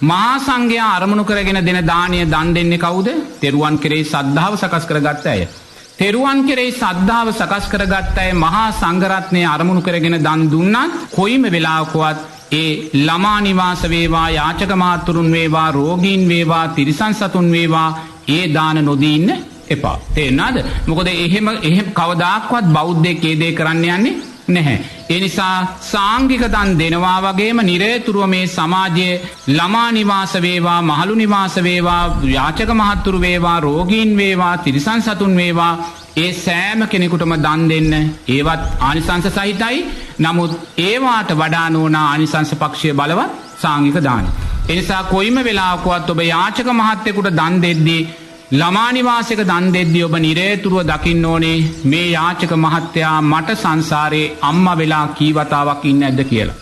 මහා සංඝයා අරමුණු කරගෙන දෙන දානීය දන් දෙන්නේ කවුද? තෙරුවන් කෙරෙහි ශ්‍රද්ධාව සකස් කරගත්ත අය. තෙරුවන් කෙරෙහි ශ්‍රද්ධාව සකස් කරගත්ත අය මහා සංඝරත්නය අරමුණු කරගෙන දන් දුන්නත් කොයිම වෙලාවකවත් ඒ ළමා නිවාස වේවා, යාචක මාතුරුන් වේවා, රෝගීන් වේවා, තිරිසන් සතුන් වේවා ඒ දාන නොදී ඉන්න එපා. තේරෙනවද? මොකද එහෙම කවදාක්වත් බෞද්ධයෙක් ඒ දේ කරන්න යන්නේ නැහැ. ඒ නිසා සාංගික දන් දෙනවා වගේම නිරේතුරුව මේ සමාජයේ ළමා නිවාස වේවා, මහලු නිවාස වේවා, යාචක මහත්තුරු වේවා, රෝගීන් වේවා, තිරිසන් සතුන් වේවා ඒ සෑම කෙනෙකුටම දන් දෙන්න. ඒවත් ආනිසංස සහිතයි. නමුත් ඒවාට වඩා නෝනා ආනිසංස පක්ෂය බලවත් සාංගික දාන. ඒ නිසා කොයිම වෙලාවකවත් ඔබ යාචක මහත්තයෙකුට දන් දෙද්දී ළමා නිවාසයක දන් දෙද්දී ඔබ නිරේතුරුව දකින්න ඕනේ මේ යාචක මහත්තයා මට සංසාරේ අම්මා වෙලා කී වතාවක් ඉන්නේ නැද්ද කියලා.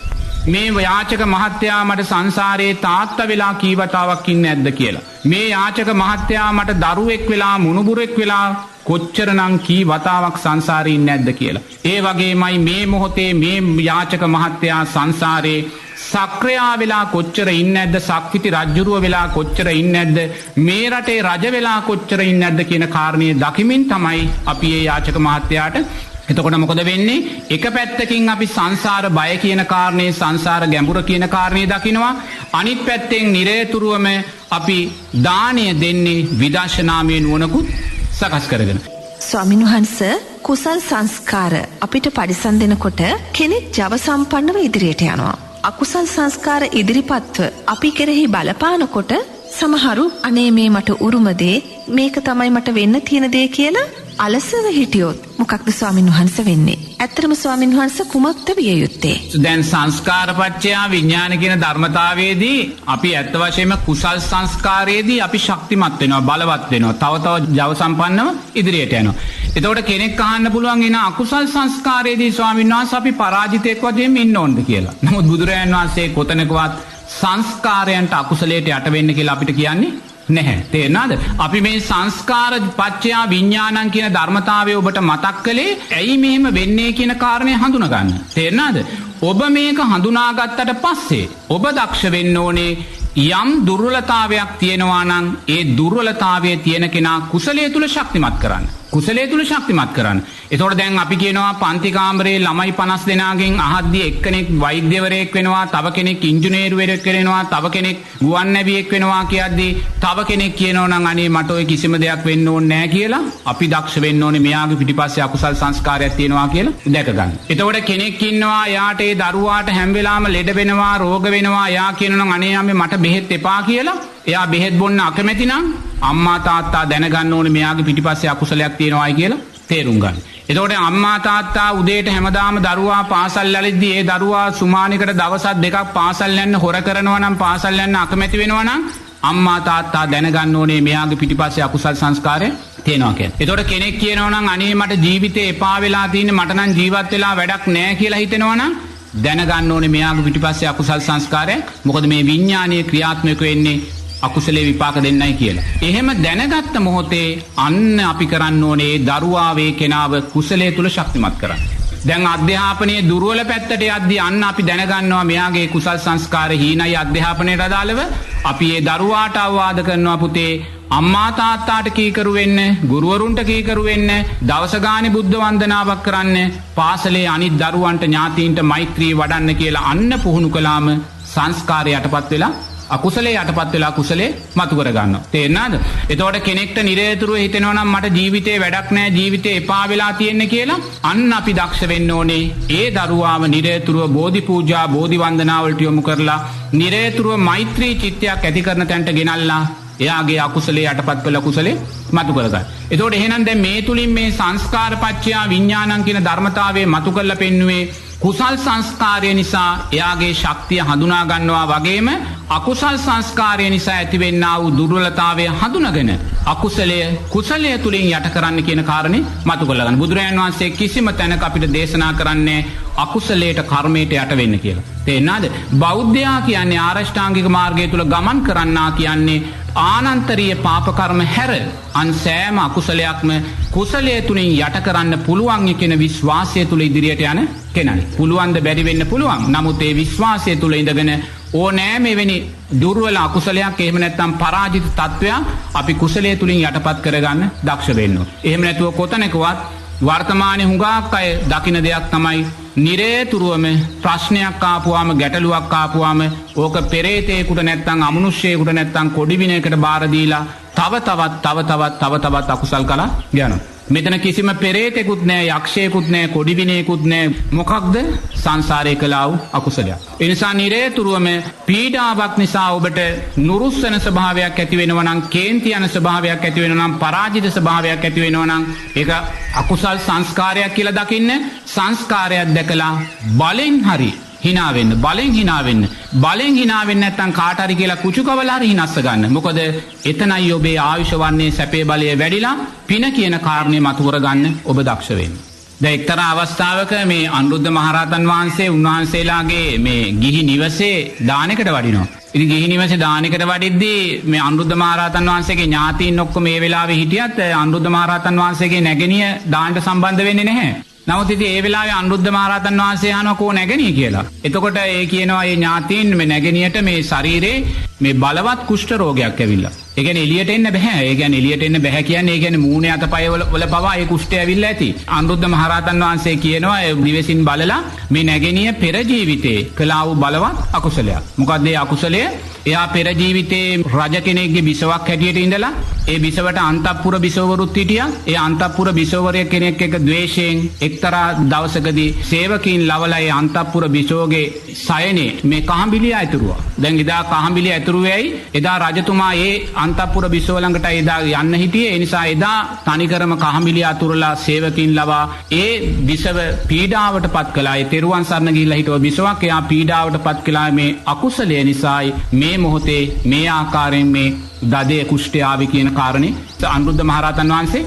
මේ යාචක මහත්තයා මට සංසාරේ තාත්තා වෙලා කී වතාවක් ඉන්නේ නැද්ද කියලා. මේ යාචක මහත්තයා මට දරුවෙක් වෙලා මුණුබුරෙක් වෙලා කොච්චරනම් කී වතාවක් සංසාරේ ඉන්නේ නැද්ද කියලා. ඒ වගේමයි මේ මොහොතේ මේ යාචක මහත්තයා සංසාරේ සක්‍රියා වෙලා කොච්චර ඉන්නේ නැද්ද, සක්විති රජුරුව වෙලා කොච්චර ඉන්නේ නැද්ද, මේ රටේ රජ වෙලා කොච්චර ඉන්නේ නැද්ද කියන කාරණේ දකිමින් තමයි අපි මේ යාචක මහත්තයාට. එතකොට මොකද වෙන්නේ? එක පැත්තකින් අපි සංසාර බය කියන කාරණේ, සංසාර ගැඹුර කියන කාරණේ දකිනවා. අනිත් පැත්තෙන් නිරේතුරුවම අපි දාණය දෙන්නේ විදර්ශනාමය නුවණකුත් සකස් කරගෙන. ස්වාමින්වහන්ස කුසල් සංස්කාර අපිට පරිසම් දෙනකොට කෙනෙක් ජව සම්පන්නව ඉදිරියට යනවා. අකුසල් සංස්කාර ඉදිරිපත්ව අපි කෙරෙහි බලපානකොට සමහරු අනේ මේ මට උරුම දේ මේක තමයි මට වෙන්න තියෙන දේ කියලා අලසව හිටියොත් මොකක්ද ස්වාමින්වහන්ස වෙන්නේ? ඇත්තටම ස්වාමින්වහන්ස කුමක්ද විය යුත්තේ? දැන් සංස්කාරපච්චය විඥාන කියන ධර්මතාවයේදී අපි ඇත්ත වශයෙන්ම කුසල් සංස්කාරයේදී අපි ශක්තිමත් වෙනවා, බලවත් වෙනවා, තව තව ජව සම්පන්නව ඉදිරියට යනවා. එතකොට කෙනෙක් අහන්න පුළුවන් එන අකුසල් සංස්කාරයේදී ස්වාමින්වහන්ස අපි පරාජිතයෙක් වශයෙන් ඉන්න ඕනද කියලා. නමුත් බුදුරජාණන් වහන්සේ කොතනකවත් සංස්කාරයන්ට අකුසලයට යට වෙන්න කියලා අපිට කියන්නේ නැහැ. තේරෙනවද? අපි මේ සංස්කාර පච්චයා විඥානං කියන ධර්මතාවය ඔබට මතක් කළේ ඇයි මෙහෙම වෙන්නේ කියන කාරණේ හඳුනා ගන්න. තේරෙනවද? ඔබ මේක හඳුනාගත්තට පස්සේ ඔබ දක්ෂ වෙන්න ඕනේ යම් දුර්වලතාවයක් තියෙනවා නම් ඒ දුර්වලතාවයේ තියෙන කෙනා කුසලයේ තුල ශක්තිමත් කරන්න. කුසලයේ තුල ශක්තිමත් කරන්න. එතකොට දැන් අපි කියනවා පන්ති කාමරේ ළමයි 50 දෙනාගෙන් අහද්දී එක්කෙනෙක් වෛද්‍යවරයෙක් වෙනවා, තව කෙනෙක් ඉංජිනේරුවෙක් වෙනවා, තව කෙනෙක් ගුවන් නැවියෙක් වෙනවා කියද්දී තව කෙනෙක් කියනවා නම් අනේ මට ඔය කිසිම දෙයක් වෙන්න ඕනේ නැහැ කියලා අපි දක්ෂ වෙන්න ඕනේ මෙයාගේ පිටිපස්සේ අකුසල් සංස්කාරයක් තියෙනවා කියලා දැක ගන්න. එතකොට කෙනෙක් ඉන්නවා යාට ඒ දරුවාට හැම වෙලාවෙම ලෙඩ වෙනවා, රෝග වෙනවා, යා කියනවා නම් අනේ අම්මේ මට බෙහෙත් එපා කියලා. එයා බෙහෙත් බොන්න අකමැති නම් අම්මා තාත්තා දැනගන්න ඕනේ මෙයාගේ පිටිපස්සේ අකුසලයක් තියෙනවායි කියලා තේරුම් ගන්න. එතකොට අම්මා තාත්තා උදේට හැමදාම දරුවා පාසල් යලිද්දී ඒ දරුවා සුමානිකට දවස් දෙකක් පාසල් යන්න හොර කරනවා නම් පාසල් යන්න අකමැති වෙනවා නම් අම්මා තාත්තා දැනගන්න ඕනේ මෙයාගේ පිටිපස්සේ අකුසල් සංස්කාරය තියෙනවා කියලා. එතකොට කෙනෙක් කියනවා නම් අනේ මට ජීවිතේ එපා වෙලා තියෙන්නේ මට නම් ජීවත් වෙලා වැඩක් නැහැ කියලා හිතෙනවා නම් දැනගන්න ඕනේ මෙයාගේ පිටිපස්සේ අකුසල් සංස්කාරය. මොකද මේ විඥානීය ක්‍රියාත්මක වෙන්නේ අකුසලේ විපාක දෙන්නයි කියලා. එහෙම දැනගත්ත මොහොතේ අන්න අපි කරන්න ඕනේ දරුවා වේ කෙනාව කුසලයේ තුල ශක්තිමත් කරන්න. දැන් අධ්‍යාපනයේ දුර්වල පැත්තට යද්දී අන්න අපි දැනගන්නවා මෙයාගේ කුසල් සංස්කාර හීනයි අධ්‍යාපනයට අදාළව අපි ඒ දරුවාට අවවාද කරනවා පුතේ අම්මා තාත්තාට කීකරු වෙන්න, ගුරුවරුන්ට කීකරු වෙන්න, දවස ගානේ බුද්ධ වන්දනාවක් කරන්න, පාසලේ අනිත් දරුවන්ට ඥාතීන්ට මෛත්‍රී වඩන්න කියලා අන්න පුහුණු කළාම සංස්කාරය යටපත් වෙලා අකුසලේ යටපත් වෙලා කුසලේ මතු කර ගන්නවා. තේරෙනවද? එතකොට කෙනෙක්ට නිරේතුරුව හිතෙනවා නම් මට ජීවිතේ වැඩක් නැහැ, ජීවිතේ එපා වෙලා තියෙන්නේ කියලා අන්න අපි දක්ෂ වෙන්න ඕනේ. ඒ දරුවාව නිරේතුරුව බෝධි පූජා, බෝධි වන්දනා වලට යොමු කරලා නිරේතුරුව මෛත්‍රී චිත්තයක් ඇති කරන තැනට ගෙනල්ලා එයාගේ අකුසලේ යටපත් කළ කුසලේ මතු කරගන්න. එතකොට එහෙනම් දැන් මේ තුලින් මේ සංස්කාර පච්චයා විඥානං කියන ධර්මතාවය මතු කරලා පෙන්නුවේ කුසල් සංස්කාරය නිසා එයාගේ ශක්තිය හඳුනා ගන්නවා වගේම අකුසල් සංස්කාරය නිසා ඇතිවෙන්නා වූ දුර්වලතාවය හඳුනගෙන අකුසලය කුසලය තුලින් යට කරන්න කියන කාරණේ මතු කරලා ගන්න. බුදුරජාණන් වහන්සේ කිසිම තැනක අපිට දේශනා කරන්නේ අකුසලයට කර්මයට යට වෙන්න කියලා. තේරෙනවද? බෞද්ධයා කියන්නේ ආරෂ්ඨාංගික මාර්ගය තුල ගමන් කරන්නා කියන්නේ ආනන්තරීය පාප කර්ම හැර අන් සෑම අකුසලයක්ම කුසලයේ තුලින් යට කරන්න පුළුවන් කියන විශ්වාසය තුල ඉදිරියට යන කෙනයි. පුළුවන් ද බැරි වෙන්න පුළුවන්. නමුත් ඒ විශ්වාසය තුල ඉඳගෙන ඕනෑම එවැනි දුර්වල අකුසලයක් එහෙම නැත්නම් පරාජිත තත්වයක් අපි කුසලයේ තුලින් යටපත් කරගන්න දක්ෂ වෙන්න ඕනේ. එහෙම නැතුව කොතැනකවත් වර්තමානයේ හුඟක් අය දකින දෙයක් තමයි නිරේතුරුවම ප්‍රශ්නයක් ආපුවාම ගැටලුවක් ආපුවාම ඕක පෙරේතේකට නැත්නම් අමනුෂ්‍යයෙකුට නැත්නම් කොඩිවිනයකට බාර දීලා තව තවත් අකුසල් කළා යනවා. මෙතන කිසිම පෙරේතෙකුත් නෑ, යක්ෂයෙකුත් නෑ, කොඩිවිනයෙකුත් නෑ. මොකක්ද? සංසාරේ කළා වූ අකුසලයක්. ඒ නිසා නිරේතුරුවම පීඩාවක් නිසා ඔබට නුරුස්සන ස්වභාවයක් ඇති වෙනවා නම්, කේන්ති යන ස්වභාවයක් ඇති වෙනවා නම්, පරාජිත ස්වභාවයක් ඇති වෙනවා නම් ඒක අකුසල් සංස්කාරයක් කියලා දකින්න. සංස්කාරයක් දැකලා බලෙන් හරි හිනා වෙන්න, බලෙන් හිනා වෙන්න. බලෙන් හිනා වෙන්න නැත්නම් කාට හරි කියලා කුචුකවලා හරි හිනස්ස ගන්න. මොකද එතනයි ඔබේ ආයුෂ වන්නේ සැපේ බලය වැඩිලා පින කියන කාරණේ මතු කරගන්න ඔබ දක්ෂ වෙන්න. දැන් එක්තරා අවස්ථාවක මේ අනුරුද්ධ මහරහතන් වහන්සේ උන්වහන්සේලාගේ මේ ගිහි නිවසේ දානෙකට වඩිනවා. ඉතින් ගිහි නිවසේ දානෙකට වඩිද්දී මේ අනුරුද්ධ මහරහතන් වහන්සේගේ ඥාතීන් ඔක්කොම මේ වෙලාවේ හිටියත් අනුරුද්ධ මහරහතන් වහන්සේගේ නැගණිය දානට සම්බන්ධ වෙන්නේ නැහැ. නමුත් ඉතින් ඒ වෙලාවේ අනුරුද්ධ මහරහතන් වහන්සේ අහනවා කෝ නැගණිය කියලා. එතකොට ඒ කියනවා මේ ඥාතීන් මේ නැගණියට මේ ශරීරේ මේ බලවත් කුෂ්ඨ රෝගයක් ඇවිල්ලා. ඒ කියන්නේ එළියට එන්න බෑ. ඒ කියන්නේ එළියට එන්න බෑ කියන්නේ ඒ කියන්නේ මූණේ අතපය වල පවා ඒ කුෂ්ඨය ඇවිල්ලා ඇති. අනුරුද්ධ මහරහතන් වහන්සේ කියනවා ඒ දිවසින් බලලා මේ නැගණිය පෙර ජීවිතේ කළා වූ බලවත් අකුසලයක්. මොකද ඒ අකුසලය එයා පෙර ජීවිතේ රජ කෙනෙක්ගේ බිසවක් හැටියට ඉඳලා ඒ බිසවට අන්තපුර බිසවවරුත් හිටියා. ඒ අන්තපුර බිසවවරයෙක් කෙනෙක් එක්ක ද්වේෂයෙන් එක්තරා දවසකදී සේවකීන් ලවලා ඒ අන්තපුර බිසවගේ සයනේ මේ කහඹිලිය ඇතුරුවා. දැන් එදා කහඹිලිය ඇතුරුවේයි එදා රජතුමා ඒ අන්තපුර බිසව ළඟට එදා යන්න හිටියේ. ඒ නිසා එදා තනිකරම කහඹිලිය අතුරලා සේවකීන් ලවා ඒ බිසව පීඩාවට පත් කළා. ඒ තෙරුවන් සරණ ගිහිල්ලා හිටව බිසවක් එයා පීඩාවට පත් කළා මේ අකුසලය නිසායි මේ මොහොතේ මේ ආකාරයෙන් මේ දදේ කුෂ්ඨයාවි කියන කාරණේ අනුරුද්ධ මහරහතන් වහන්සේ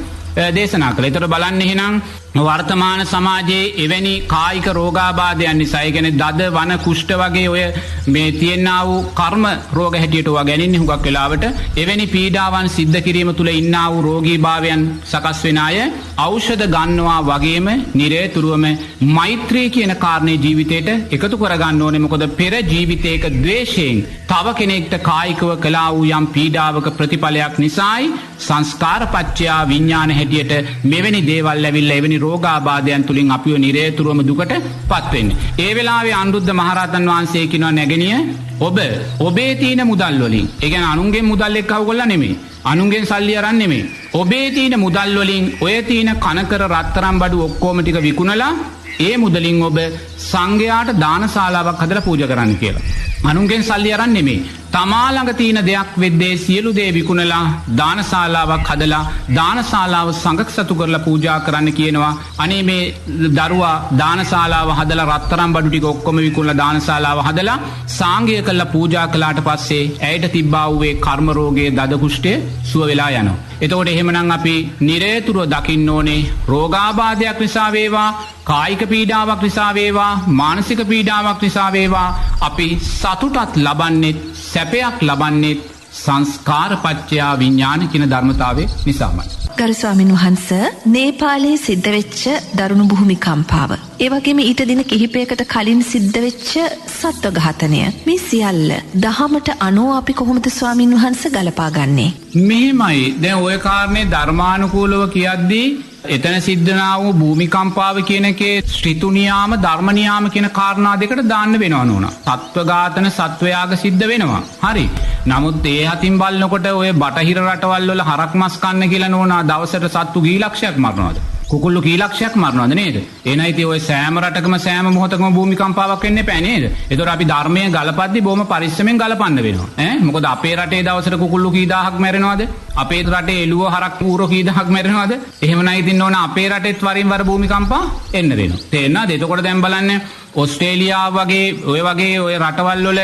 දේශනා කළා. ඒතර බලන්න එහෙනම් වර්තමාන සමාජයේ එවැනි කායික රෝගාබාධයන් නිසා ඒ කියන්නේ දද වන කුෂ්ඨ වගේ ඔය මේ තියෙනා වූ කර්ම රෝග හැටියට ඔවා ගැනින්නේ හුඟක් වෙලාවට එවැනි පීඩාවන් සිද්ධ කිරීම තුළ ඉන්නා වූ රෝගීභාවයන් සකස් වෙන අය ඖෂධ ගන්නවා වගේම නිරේතුරුවම මෛත්‍රී කියන කාරණේ ජීවිතයට එකතු කරගන්න ඕනේ. මොකද පෙර ජීවිතයක ද්වේෂයෙන් තව කෙනෙක්ට කායිකව කළා වූ යම් පීඩාවක ප්‍රතිඵලයක් නිසායි සංස්කාරපච්චයා විඥාන හැටියට මෙවැනි දේවල් ඇවිල්ලා එවැනි රෝගාබාධයන් තුලින් අපිව නිරේතුරුවම දුකට පත් වෙන්නේ. ඒ වෙලාවේ අනුරුද්ධ මහරහතන් වහන්සේ කියනවා නැගණිය ඔබේ තියෙන මුදල් වලින් ඒ කියන්නේ අනුන්ගෙන් මුදල් එක්කව කොල්ලා නෙමෙයි. අනුන්ගෙන් සල්ලි අරන් නෙමෙයි. ඔබේ තියෙන මුදල් වලින් ඔය තියෙන කනකර රත්තරන් බඩු ඔක්කොම ටික විකුණලා ඒ මුදලින් ඔබ සංඝයාට දානශාලාවක් හදලා පූජා කරන්න කියලා. අනුන්ගෙන් සල්ලි අරන් නෙමෙයි. තමා ළඟ තියෙන දෙයක් වෙද්දී සියලු දේ විකුණලා දානශාලාවක් හදලා දානශාලාව සංඝක් සතු කරලා පූජා කරන්න කියනවා. අනේ මේ දරුවා දානශාලාව හදලා රත්තරන් බඩු ටික ඔක්කොම විකුණලා දානශාලාව හදලා සාංගය කළා පූජා කළාට පස්සේ ඇයට තිබ්බා වූ ඒ කර්ම රෝගයේ දද කුෂ්ඨය සුව වෙලා යනවා. එතකොට එහෙමනම් අපි නිරේතුරුව දකින්න ඕනේ රෝගාබාධයක් නිසා වේවා කායික පීඩාවක් නිසා වේවා මානසික පීඩාවක් නිසා වේවා අපි සතුටක් ලබන්නේ සැපයක් ලබන්නේ සංස්කාරපච්චයා විඥාන කියන ධර්මතාවයේ නිසාමයි. ගරු ස්වාමීන් වහන්ස නේපාලයේ සිද්ධ වෙච්ච දරුණු භූමිකම්පාව ඒ වගේම ඊට දින කිහිපයකට කලින් සිද්ධ වෙච්ච සත්ව ඝාතනය මේ සියල්ල දහමට අනුව අපි කොහොමද ස්වාමීන් වහන්ස ගලපා ගන්නේ? මෙහෙමයි. දැන් ওই කාරණේ ධර්මානුකූලව කියද්දී එතන සිද්ධනා වූ භූමිකම්පාව කියන එකේ ශ්‍රිතු නියාම ධර්ම නියාම කියන කාරණා දෙකට දාන්න වෙනවා නෝනා. සත්ව ඝාතන සත්වයාග සිද්ධ වෙනවා. හරි. නමුත් ඒ හතින් බලනකොට ඔය බටහිර රටවල් වල හරක් මස් කන්න කියලා නෝනා දවසට සත්තු කී ලක්ෂයක් මරනවාද? කුකුල්ලු කී ලක්ෂයක් මරනවාද නේද? එනයිති ඔය සෑම රටකම සෑම මොහොතකම භූමිකම්පාවක් වෙන්න එපා නේද? ඒතකොට අපි ධර්මයේ ගලපද්දි බොහොම පරිස්සමෙන් ගලපන්න වෙනවා. මොකද අපේ රටේ දවසට කුකුල්ලු කී දහහක් මැරෙනවද? අපේ රටේ එළුව හරක් ඌරෝ කී දහහක් මැරෙනවද? එහෙම නැතිනම් ඕන අපේ රටෙත් වරින් වර භූමිකම්පා එන්න වෙනවා. තේරෙනවද? එතකොට දැන් බලන්න ඔස්ට්‍රේලියාව වගේ ඔය රටවල් වල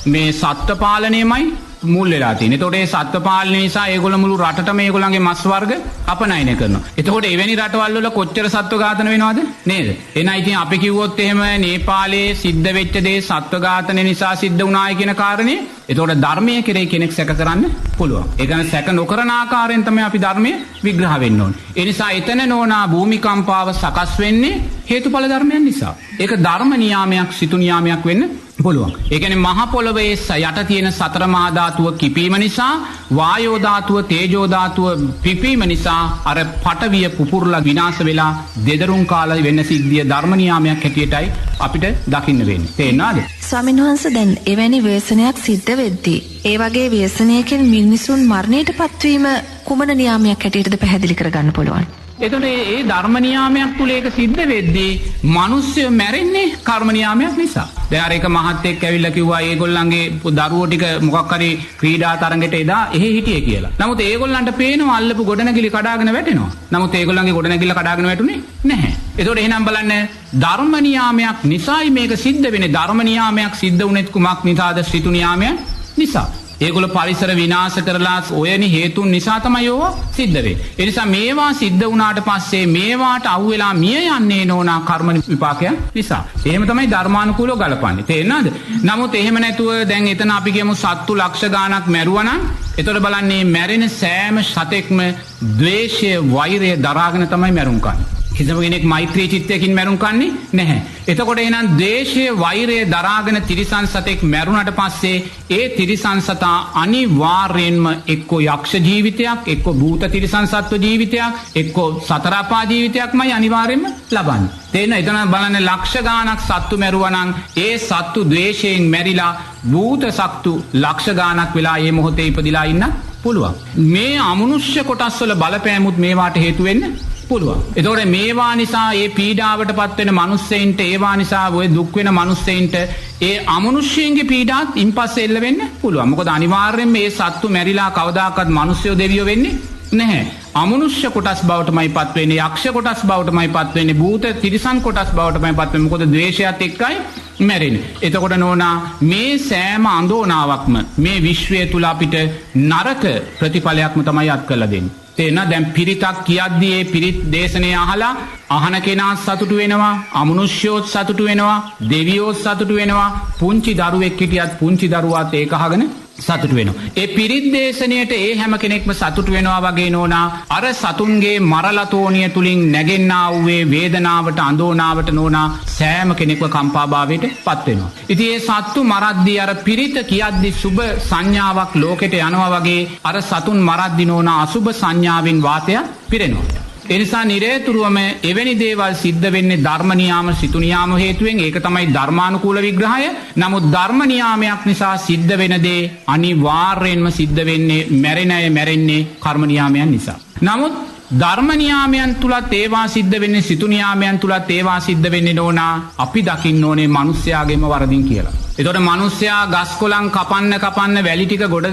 මේ සත්ත්ව පාලනයමයි මුල් වෙලා තියෙන්නේ. එතකොට ඒ සත්ත්ව පාලනය නිසා ඒගොල්ලෝ මුළු රටටම ඒගොල්ලන්ගේ මස් වර්ග අපනයනය කරනවා. එතකොට එවැනි රටවල් වල කොච්චර සත්ත්ව ඝාතන වෙනවද නේද? එහෙනම් ඉතින් අපි කිව්වොත් එහෙම නේපාලයේ සිද්ධ වෙච්ච දේ සත්ත්ව ඝාතන නිසා සිද්ධ වුණායි කියන කාරණේ එතකොට ධර්මයේ කෙරේ කෙනෙක් සැක කරන්න පුළුවන්. ඒ කියන්නේ සැක නොකරන ආකාරයෙන් තමයි අපි ධර්මයේ විග්‍රහ වෙන්න ඕනේ. ඒ නිසා එතන නෝනා භූමිකම්පාව සකස් වෙන්නේ හේතුඵල ධර්මයන් නිසා. ඒක ධර්ම නියාමයක් සිතු නියාමයක් වෙන්න පුළුවන්. ඒ කියන්නේ මහ පොළොවේ යට තියෙන සතර මහා ධාතුව කිපීම නිසා වායෝ ධාතුව තේජෝ ධාතුව පිපීම නිසා අර පටවිය පුපුරලා විනාශ වෙලා දෙදරුම් කාලය වෙන්න සිද්ධිය ධර්ම නියාමයක් හැටියටයි අපිට දකින්න වෙන්නේ. තේරෙනවද? ස්වාමීන් වහන්සේ දැන් එවැනි ව්‍යසනයක් සිද්ධ වෙද්දී ඒ වගේ ව්‍යසනයකින් මිනිසුන් මරණයට පත්වීම කුමන නියාමයක් හැටියටද පැහැදිලි කරගන්න පුළුවන්? එතකොට ඒ ධර්ම නියාමයක් තුල ඒක සිද්ධ වෙද්දී මිනිස්සු මැරෙන්නේ කර්ම නියාමයක් නිසා. දැන් අර එක මහත්තයෙක් ඇවිල්ලා කිව්වා ඒගොල්ලන්ගේ දරුවෝ ටික මොකක් හරි ක්‍රීඩා තරඟයට එදා එහෙ හිටියේ කියලා. නමුත් ඒගොල්ලන්ට පේනවා අල්ලපු ගොඩනැගිලි කඩාගෙන වැටෙනවා. නමුත් ඒගොල්ලන්ගේ ගොඩනැගිල්ල කඩාගෙන වැටුනේ නැහැ. එතකොට එහෙනම් බලන්න ධර්ම නියාමයක් නිසායි මේක සිද්ධ වෙන්නේ. ධර්ම නියාමයක් සිද්ධ වුණෙත් කුමක් නිසාද? ශ්‍රිතු නියාමයක් නිසා. ඒගොල්ලෝ පරිසර විනාශ කරලා ඔයනි හේතුන් නිසා තමයි ඕවා සිද්ධ වෙන්නේ. ඒ නිසා මේවා සිද්ධ වුණාට පස්සේ මේවාට අහු වෙලා මිය යන්නේ නෝනා කර්ම විපාකයක් නිසා. එහෙම තමයි ධර්මානුකූලව ගලපන්නේ. තේරෙනවද? නමුත් එහෙම නැතුව දැන් එතන අපි කියමු සත්තු ලක්ෂ ගාණක් මැරුවා නම් එතකොට බලන්නේ මැරෙන සෑම සතෙක්ම ද්වේෂය වෛරය දරාගෙන තමයි මැරුම් කන්නේ. කිසිම කෙනෙක් මෛත්‍රී චිත්තයකින් මැරුම් කන්නේ නැහැ. එතකොට එහෙනම් ද්වේෂය වෛරය දරාගෙන තිරිසන් සතෙක් මැරුණට පස්සේ ඒ තිරිසන් සතා අනිවාර්යෙන්ම එක්කෝ යක්ෂ ජීවිතයක්, එක්කෝ භූත තිරිසන් සත්ව ජීවිතයක්, එක්කෝ සතර අපා ජීවිතයක්මයි අනිවාර්යෙන්ම ලබන්නේ. තේන එතන බලන්න ලක්ෂ ගාණක් සත්තු මැරුවා නම් ඒ සත්තු ද්වේෂයෙන් මැරිලා භූත සත්තු ලක්ෂ ගාණක් වෙලා මේ මොහොතේ ඉපදිලා ඉන්න පුළුවන්. මේ අමනුෂ්‍ය කොටස් වල බලපෑමුත් මේවාට හේතු වෙන්න පුළුවන්. එතකොට මේවා නිසා ඒ පීඩාවට පත්වෙන මනුස්සයින්ට, ඒවා නිසා ඔය දුක් වෙන මනුස්සයින්ට ඒ අමනුෂ්‍යයන්ගේ පීඩාත් ඉන්පස්සේ එල්ල වෙන්න පුළුවන්. මොකද අනිවාර්යෙන්ම මේ සත්තු මැරිලා කවදාකවත් මනුස්සයෝ දෙවියෝ වෙන්නේ නැහැ. අමනුෂ්‍ය කොටස් බවටමයි පත් වෙන්නේ, යක්ෂ කොටස් බවටමයි පත් වෙන්නේ, භූත තිරිසන් කොටස් බවටමයි පත් වෙන්නේ. මොකද ද්වේෂයත් එක්කයි මැරෙන්නේ. එතකොට නෝනා මේ සෑම අඳෝනාවක්ම මේ විශ්වය තුල අපිට නරක ප්‍රතිඵලයක්ම තමයි අත් කරලා දෙන්නේ. තේන දැන් පිරිතක් කියද්දී ඒ පිරිත් දේශනය අහලා අහන කෙනා සතුටු වෙනවා, අමනුෂ්‍යෝත් සතුටු වෙනවා, දෙවියෝත් සතුටු වෙනවා, පුංචි දරුවෙක් හිටියත් පුංචි දරුවාත් ඒක අහගෙන සතුටු වෙනවා. ඒ පිරිත් දේශනයට ඒ හැම කෙනෙක්ම සතුටු වෙනවා වගේ නෝනා අර සතුන්ගේ මරලතෝනිය තුලින් නැගෙන්නා වූ වේදනාවට, අඳෝනාවට නෝනා සෑම කෙනෙක්ව කම්පාභාවයට පත් වෙනවා. ඉතින් ඒ සත්තු මරද්දී අර පිරිත කියද්දී සුබ සංඥාවක් ලෝකෙට යනවා වගේ අර සතුන් මරද්දී නෝනා අසුබ සංඥාවෙන් වාතය පිරෙනවා. එනිසා නිරේතුරුවම එවැනි දේවල් සිද්ධ වෙන්නේ ධර්ම නියාම සිතු නියාම හේතුවෙන්. ඒක තමයි ධර්මානුකූල විග්‍රහය. නමුත් ධර්ම නියාමයක් නිසා සිද්ධ වෙන දේ අනිවාර්යෙන්ම සිද්ධ වෙන්නේ මැරෙන අය මැරෙන්නේ කර්ම නියාමයන් නිසා. නමුත් ධර්ම නියාමයන් තුලත් ඒවා සිද්ධ වෙන්නේ, සිතු නියාමයන් තුලත් ඒවා සිද්ධ වෙන්නේ නෝනා අපි දකින්න ඕනේ මිනිස්යාගේම වරදින් කියලා. එතකොට මිනිස්සයා ගස් කොළන් කපන්න වැලි ටික ගොඩ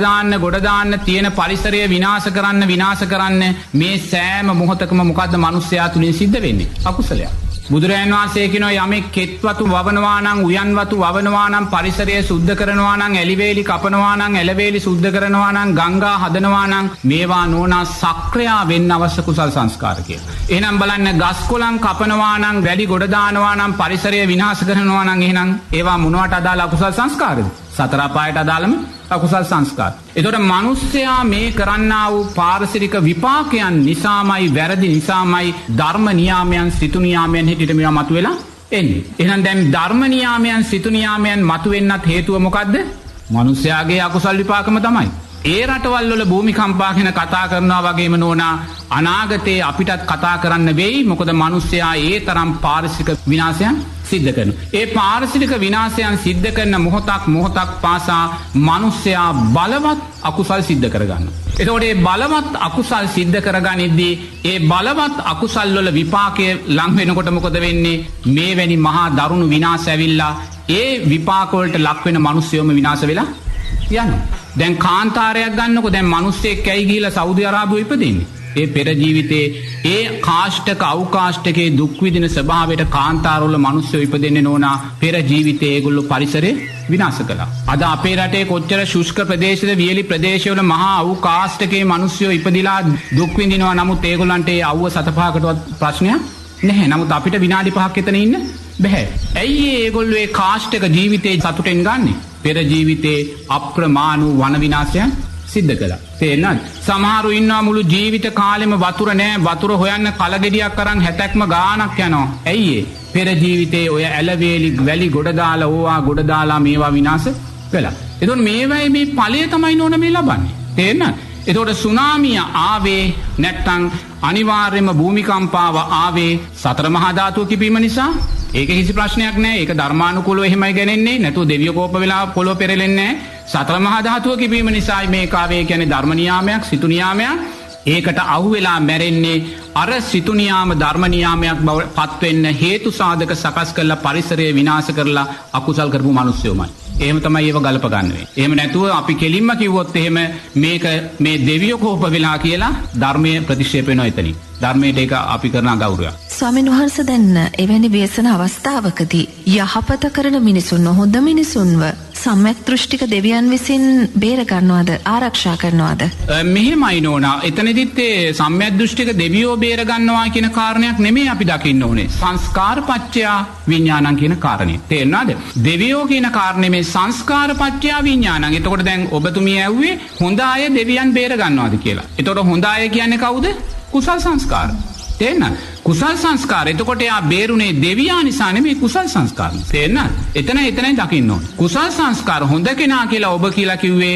දාන්න තියෙන පරිසරය විනාශ කරන්න මේ සෑම මොහොතකම මොකද්ද මිනිස්සයා තුලින් සිද්ධ වෙන්නේ? අකුසලයක්. බුදුරජාණන් වහන්සේ කියනවා යමෙක් කෙත්වතු වවනවා නම්, උයන් වතු වවනවා නම්, පරිසරය සුද්ධ කරනවා නම්, එලිවේලි කපනවා නම්, එළවේලි සුද්ධ කරනවා නම්, ගංගා හදනවා නම් මේවා නෝනා සක්‍රියා වෙන්න අවශ්‍ය කුසල් සංස්කාර කියලා. එහෙනම් බලන්න ගස් කොළන් කපනවා නම්, වැලි ගොඩ දානවා නම්, පරිසරය විනාශ කරනවා නම් එහෙනම් ඒවා මොනවට අදාළ අකුසල් සංස්කාරද? සතර අපායට අදාළම අකුසල් සංස්කාර. එතකොට මිනිස්සයා මේ කරන්නා වූ පාරිසරික විපාකයන් නිසාමයි, වැරදි නිසාමයි ධර්ම නියාමයන් සිතු නියාමයන් හිටිට මේවා මතුවෙලා එන්නේ. එහෙනම් දැන් ධර්ම නියාමයන් සිතු නියාමයන් මතුවෙන්නත් හේතුව මොකද්ද? මිනිස්සයාගේ අකුසල් විපාකම තමයි. ඒ රටවල් වල භූමිකම්පා ගැන කතා කරනවා වගේම නෝනා අනාගතේ අපිටත් කතා කරන්න වෙයි. මොකද මිනිස්සයා ඒ තරම් පාරිසරික විනාශයන් සිද්ධ කරනවා. ඒ පාරිසරික විනාශයන් සිද්ධ කරන මොහොතක් පාසා මිනිස්සයා බලවත් අකුසල් සිද්ධ කරගන්නවා. එතකොට මේ බලවත් අකුසල් සිද්ධ කරගනිද්දී ඒ බලවත් අකුසල් වල විපාකය ලං වෙනකොට මොකද වෙන්නේ? මේවැනි මහා දරුණු විනාශ ඇවිල්ලා ඒ විපාක වලට ලක් වෙන මිනිස්සයෝම විනාශ වෙලා යනවා. දැන් කාන්තාරයක් ගන්නකො දැන් මිනිස්සෙක් ඇයි ගිහිලා සෞදි අරාබියේ ඉපදෙන්නේ? ඒ පෙර ජීවිතේ ඒ කාෂ්ඨක අවකාෂ්ඨකේ දුක් විඳින ස්වභාවයට කාන්තාරවල මිනිස්සු ඉපදෙන්නේ නෝනා පෙර ජීවිතේ ඒගොල්ලෝ පරිසරේ විනාශ කළා. අද අපේ රටේ කොච්චර ශුෂ්ක ප්‍රදේශද, වියලි ප්‍රදේශවල මහා අවකාෂ්ඨකේ මිනිස්සු ඉපදිලා දුක් විඳිනවා. නමුත් ඒගොල්ලන්ට ඒ අවුව සතපහකටවත් ප්‍රශ්නයක් නැහැ. නමුත් අපිට විනාඩි 5ක් එතන ඉන්න බැහැ. ඇයි ඒගොල්ලෝ ඒ කාෂ්ඨක ජීවිතේ සතුටෙන් ගන්නෙ? පෙර ජීවිතේ අප්‍රමාණ වූ වන විනාශයන් සිද්ධ කළා. තේරෙනවද? සමහරු ඉන්නවා මුළු ජීවිත කාලෙම වතුර නැහැ, වතුර හොයන්න කලගෙඩියක් අරන් 70ක්ම ගාණක් යනවා. ඇයි ඒ? පෙර ජීවිතේ ඔය ඇලවේලි වැලි ගොඩ දාලා මේවා විනාශ කළා. එතකොට මේවයි මේ ඵලය තමයි නෝන මේ ලබන්නේ. තේරෙනවද? එතකොට සුනාමිය ආවේ නැත්තම් අනිවාර්යයෙන්ම භූමිකම්පාව ආවේ සතර මහා ධාතුව කිපීම නිසා. ඒක කිසි ප්‍රශ්නයක් නෑ. ඒක ධර්මානුකූලව එහෙමයි ගණන්නේ. නැතුව දෙවියෝ කෝප වෙලා පොළොව පෙරලෙන්නේ නෑ. සතර මහා ධාතුව කිපීම නිසායි මේක ආවේ. කියන්නේ ධර්ම නියාමයක්, සිතු නියාමයක්. ඒකට අහු වෙලා මැරෙන්නේ අර සිතු නියාම ධර්ම නියාමයක් බවට පත් වෙන්න හේතු සාධක සකස් කරලා පරිසරය විනාශ කරලා අකුසල් කරපු මිනිස්සුමයි. එහෙම තමයි ඒව ගලප ගන්න වෙන්නේ. එහෙම නැතුව අපි කෙලින්ම කිව්වොත් එහෙම මේක මේ දෙවියෝ කෝප වෙලා කියලා ධර්මයේ ප්‍රතික්ෂේප වෙනවා එතනින්. ධර්මයට ඒක අපි කරන ගෞරවයක්. ස්වාමීන් වහන්සේ දැන් එවැනි ව්‍යසන අවස්ථාවකදී යහපත කරන මිනිසුන් හොඳ මිනිසුන්ව සම්‍යක් දෘෂ්ටික දෙවියන් විසින් බේර ගන්නවද, ආරක්ෂා කරනවද? මෙහෙමයි නෝනා. එතනදිත් ඒ සම්‍යක් දෘෂ්ටික දෙවියෝ බේර ගන්නවා කියන කාරණයක් නෙමෙයි අපි දකින්න ඕනේ. සංස්කාරපච්චය විඥානං කියන කාරණේ. තේරෙනවද? දෙවියෝ කියන කාරණේ මේ සංස්කාරපච්චය විඥානං. එතකොට දැන් ඔබතුමිය ඇහුවේ හොඳ අය දෙවියන් බේර ගන්නවද කියලා. එතකොට හොඳ අය කියන්නේ කවුද? කුසල් සංස්කාර. තේන්න කුසල් සංස්කාර එතකොට යා බේරුනේ දෙවියා නිසා නෙමෙයි කුසල් සංස්කාර තේන්න එතනයි දකින්න ඕන කුසල් සංස්කාර හොඳ කෙනා කියලා ඔබ කියලා කිව්වේ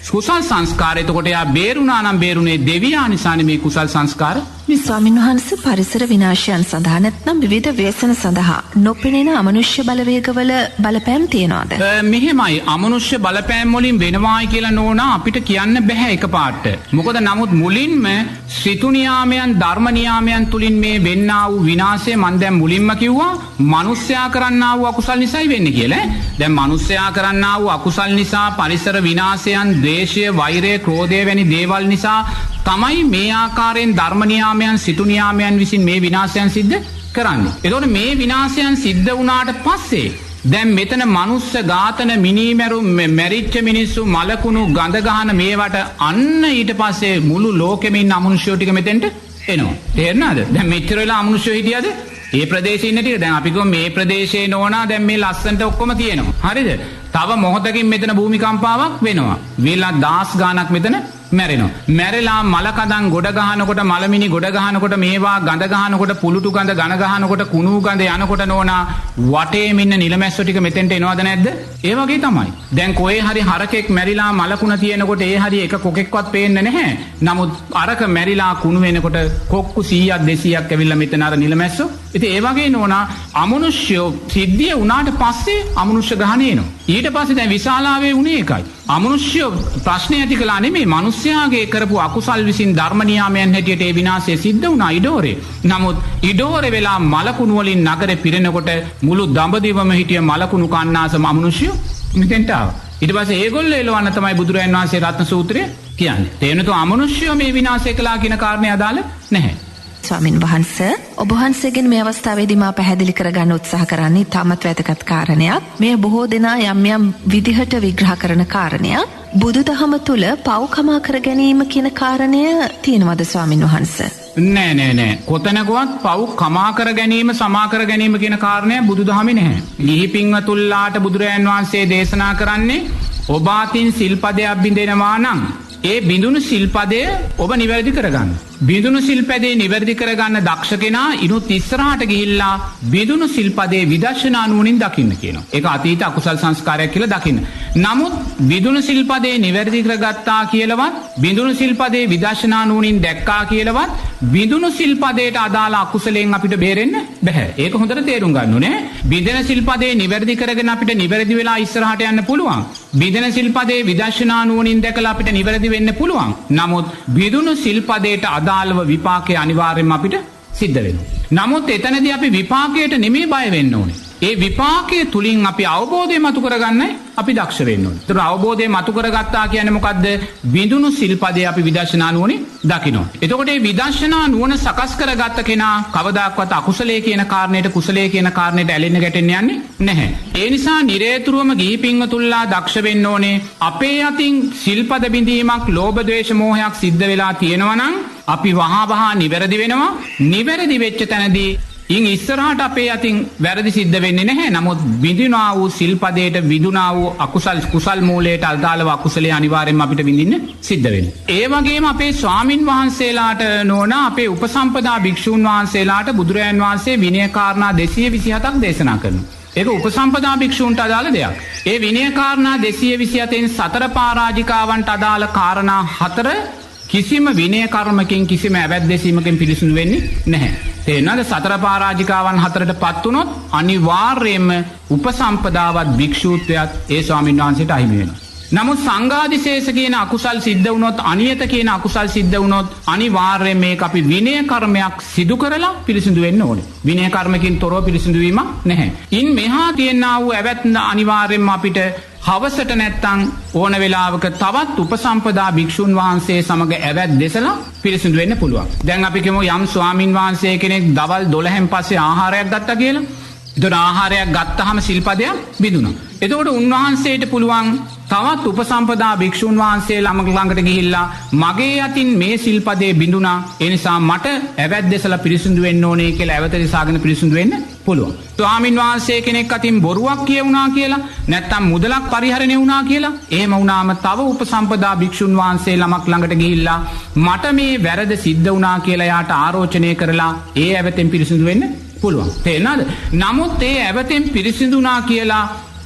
කුසල් සංස්කාර එතකොට යා බේරුණා නම් බේරුනේ දෙවියා නිසා නෙමෙයි කුසල් සංස්කාර ස්වාමීන් වහන්සේ පරිසර විනාශයන් සඳහා නැත්නම් විවිධ ව්‍යසන සඳහා නොපෙනෙන අමනුෂ්‍ය බලවේගවල බලපෑම් තියනවාද? මෙහෙමයි අමනුෂ්‍ය බලපෑම් වලින් වෙනවායි කියලා නෝනා අපිට කියන්න බෑ එකපාරට. මොකද නමුත් මුලින්ම ශ්‍රිතු නියාමයන් ධර්ම නියාමයන් තුලින් මේ වෙන්නා වූ විනාශය මම දැන් මුලින්ම කිව්වා මිනිස්යා කරන්නා වූ අකුසල් නිසායි වෙන්නේ කියලා. දැන් මිනිස්යා කරන්නා වූ අකුසල් නිසා පරිසර විනාශයන්, ද්වේෂය, වෛරය, ක්‍රෝධය වැනි දේවල් නිසා තමයි මේ ආකාරයෙන් ධර්ම නියාමයන් සිතු නියාමයන් විසින් මේ විනාශයන් සිද්ධ කරන්නේ. එතකොට මේ විනාශයන් සිද්ධ වුණාට පස්සේ දැන් මෙතන මනුස්ස ඝාතන මිනිමැරු මැරිච්ච මිනිස්සු මලකුණු ගඳ ගහන මේවට අන්න ඊට පස්සේ මුළු ලෝකෙම ඉන්න අමනුෂ්‍යෝ ටික මෙතෙන්ට එනවා. තේරෙනවද? දැන් මෙච්චර වෙලා අමනුෂ්‍යෝ හිටියද? ඒ ප්‍රදේශේ ඉන්න ටික දැන් අපි කොහොම මේ ප්‍රදේශේ නෝනා දැන් මේ ලස්සනට ඔක්කොම තියෙනවා. හරිද? තව මොහොතකින් මෙතන භූමිකම්පාවක් වෙනවා. වෙලා දහස් ගාණක් මෙතන මැරෙනවා. මැරලා මල කඳන් ගොඩ ගහනකොට මලමිනි ගොඩ ගහනකොට මේවා ගඳ ගහනකොට පුලුටු ගඳ ඝන ගහනකොට කුණු ගඳ යනකොට නෝනා වටේම ඉන්න නිලමැස්සෝ ටික මෙතෙන්ට එනවද නැද්ද? ඒ වගේ තමයි. දැන් කොහේ හරි හරකෙක් මැරිලා මලකුණ තියෙනකොට ඒ හරි එක කොකෙක්වත් පේන්නේ නැහැ. නමුත් අරක මැරිලා කුණු වෙනකොට කොක්කු 100ක් 200ක් ඇවිල්ලා මෙතන අර නිලමැස්සෝ. ඉතින් ඒ වගේ නෝනා අමනුෂ්‍යෝ සිද්ධිය වුණාට පස්සේ අමනුෂ්‍ය ග්‍රහණය එනවා. ඊට පස්සේ දැන් විශාලාවේ උනේ එකයි. අමනුෂ්‍ය ප්‍රශ්නය ඇති කළා නෙමෙයි මිනිස්යාගේ කරපු අකුසල් විසින් ධර්ම නියාමයන් හැටියට ඒ විනාශය සිද්ධ වුණා ඉඩෝරේ. නමුත් ඉඩෝරේ වෙලා මලකුණු වලින් නගරේ පිරෙනකොට මුළු දඹදිවම හිටිය මලකුණු කන්නාසම අමනුෂ්‍යෝ මෙතෙන්ට ආවා. ඊට පස්සේ ඒගොල්ලෝ එළවන්න තමයි බුදුරජාණන් වහන්සේ රත්න සූත්‍රය කියන්නේ. තේරෙනවද? අමනුෂ්‍යෝ මේ විනාශය කළා කියන කාරණේ අදාළ නැහැ. ස්වාමින් වහන්සේ ඔබ වහන්සේගෙන් මේ අවස්ථාවේදී මා පැහැදිලි කරගන්න උත්සාහ කරන්නේ තාමත් වැදගත් කාරණයක්. මේ බොහෝ දෙනා යම් විදිහට විග්‍රහ කරන කාරණයක්. බුදුදහම තුල පව් කමා කර ගැනීම කියන කාරණය තියෙනවද ස්වාමින් වහන්සේ? නෑ. කොතනකවත් පව් කමා කර ගැනීම සමා කර ගැනීම කියන කාරණය බුදුදහමේ නැහැ. ගිහි පින්වතුන්ලාට බුදුරජාන් වහන්සේ දේශනා කරන්නේ ඔබ අතින් සිල්පදයක් බිඳෙනවා නම් ඒ බිඳුණු සිල්පදය ඔබ නිවැරදි කරගන්න. බිඳුණු සිල්පදේ නිවැරදි කරගන්න දක්ෂ කෙනා ඉනුත් ඉස්සරහට ගිහිල්ලා බිඳුණු සිල්පදේ විදර්ශනා නුවණින් දකින්න කියනවා. ඒක අතීත අකුසල් සංස්කාරයක් කියලා දකින්න. නමුත් බිඳුණු සිල්පදේ නිවැරදි කරගත්තා කියලාවත් බිඳුණු සිල්පදේ විදර්ශනා නුවණින් දැක්කා කියලාවත් බිඳුණු සිල්පදේට අදාළ අකුසලයෙන් අපිට බේරෙන්න බෑ. ඒක හොඳට තේරුම් ගන්න ඕනේ. බිඳෙන සිල්පදේ නිවැරදි කරගෙන අපිට නිවැරදි වෙලා ඉස්සරහට යන්න පුළුවන්. බිඳෙන සිල්පදේ විදර්ශනා නුවණින් දැකලා අපිට නිවැරදි වෙන්න පුළුවන්. නමුත් බිඳුණු සිල්පදේට අදාළව විපාකයේ අනිවාර්යයෙන්ම අපිට සිද්ධ වෙනවා. නමුත් එතනදී අපි විපාකයට නෙමෙයි බය වෙන්න ඕනේ. ඒ විපාකයේ තුලින් අපි අවබෝධය මතු කරගන්නයි අපි දක්ෂ වෙන්න ඕනේ. ඒතර අවබෝධය මතු කරගත්තා කියන්නේ මොකද්ද? බිඳුණු සිල්පදේ අපි විදර්ශනා නුවණින් දකිනවා. එතකොට මේ විදර්ශනා නුවණ සකස් කරගත්ත කෙනා කවදාක්වත් අකුසලයේ කියන කාරණයට කුසලයේ කියන කාරණයට ඇලෙන්න ගැටෙන්න යන්නේ නැහැ. ඒ නිසා නිරේතුරුවම ගිහි පින්වතුන්ලා දක්ෂ වෙන්න ඕනේ. අපේ අතින් සිල්පද බිඳීමක්, ලෝභ ද්වේෂ මෝහයක් සිද්ධ වෙලා තියෙනවා නම් අපි වහා නිවැරදි වෙනවා. නිවැරදි වෙච්ච තැනදී ඉන් ඉස්සරහට අපේ අතින් වැරදි සිද්ධ වෙන්නේ නැහැ. නමුත් විඳිනා වූ සිල්පදයට විදුනා වූ අකුසල් කුසල් මූලයට අදාළව අකුසලයේ අනිවාර්යයෙන්ම අපිට විඳින්න සිද්ධ වෙනවා. ඒ වගේම අපේ ස්වාමින් වහන්සේලාට නෝනා අපේ උපසම්පදා භික්ෂූන් වහන්සේලාට බුදුරජාන් වහන්සේ විනය කාරණා 227ක් දේශනා කරනවා. ඒක උපසම්පදා භික්ෂූන්ට අදාළ දෙයක්. ඒ විනය කාරණා 227න් සතර පරාජිකාවන්ට අදාළ කාරණා 4 කිසිම විනය කර්මකින් කිසිම ඇවැද්දසීමකින් පිළිසුදු වෙන්නේ නැහැ. තේරෙනවද? සතර පරාජිකාවන් 4ට පත් වුණොත් අනිවාර්යයෙන්ම උපසම්පදාවත් භික්ෂූත්වයත් ඒ ස්වාමීන් වහන්සේට අහිමි වෙනවා. නමුත් සංඝාදිශේෂ කියන අකුසල් සිද්ධ වුණොත්, අනියත කියන අකුසල් සිද්ධ වුණොත් අනිවාර්යයෙන් මේක අපි විනය කර්මයක් සිදු කරලා පිළිසුදු වෙන්න ඕනේ. විනය කර්මකින් තොරව පිළිසුදු වීමක් නැහැ. ඉන් මෙහා තියෙනා වූ ඇවැත් අනිවාර්යයෙන්ම අපිට හවසට නැත්තං ඕන වෙලාවක තවත් උපසම්පදා භික්ෂූන් වහන්සේ සමඟ ඇවැත් දෙසලා පිරිසිදු වෙන්න පුළුවන්. දැන් අපි කියමු යම් ස්වාමින් වහන්සේ කෙනෙක් දවල් 12න් පස්සේ ආහාරයක් ගත්තා කියලා. එතකොට ආහාරයක් ගත්තහම සිල්පදයක් බිඳුණා. එතකොට උන්වහන්සේට පුළුවන් තවත් උපසම්පදා භික්ෂුන් වහන්සේ ළඟට ගිහිල්ලා මගේ අතින් මේ සිල්පදේ බිඳුණා. ඒ නිසා මට ඇවැත් දෙසලා පිරිසිදු වෙන්න ඕනේ කියලා ඇවත දිසාගෙන පිරිසිදු වෙන්න පුළුවන්. ස්වාමින් වහන්සේ කෙනෙක් අතින් බොරුවක් කියවුණා කියලා නැත්නම් මුදලක් පරිහරණය වුණා කියලා එහෙම වුණාම තව උපසම්පදා භික්ෂුන් වහන්සේ ළඟට ගිහිල්ලා මට මේ වැරද සිද්ධ වුණා කියලා යාට ආරෝචනය කරලා ඒ ඇවතෙන් පිරිසිදු වෙන්න පුළුවන්. තේරෙනවද? නමුත් ඒ ඇවතෙන් පිරිසිදුනා කියලා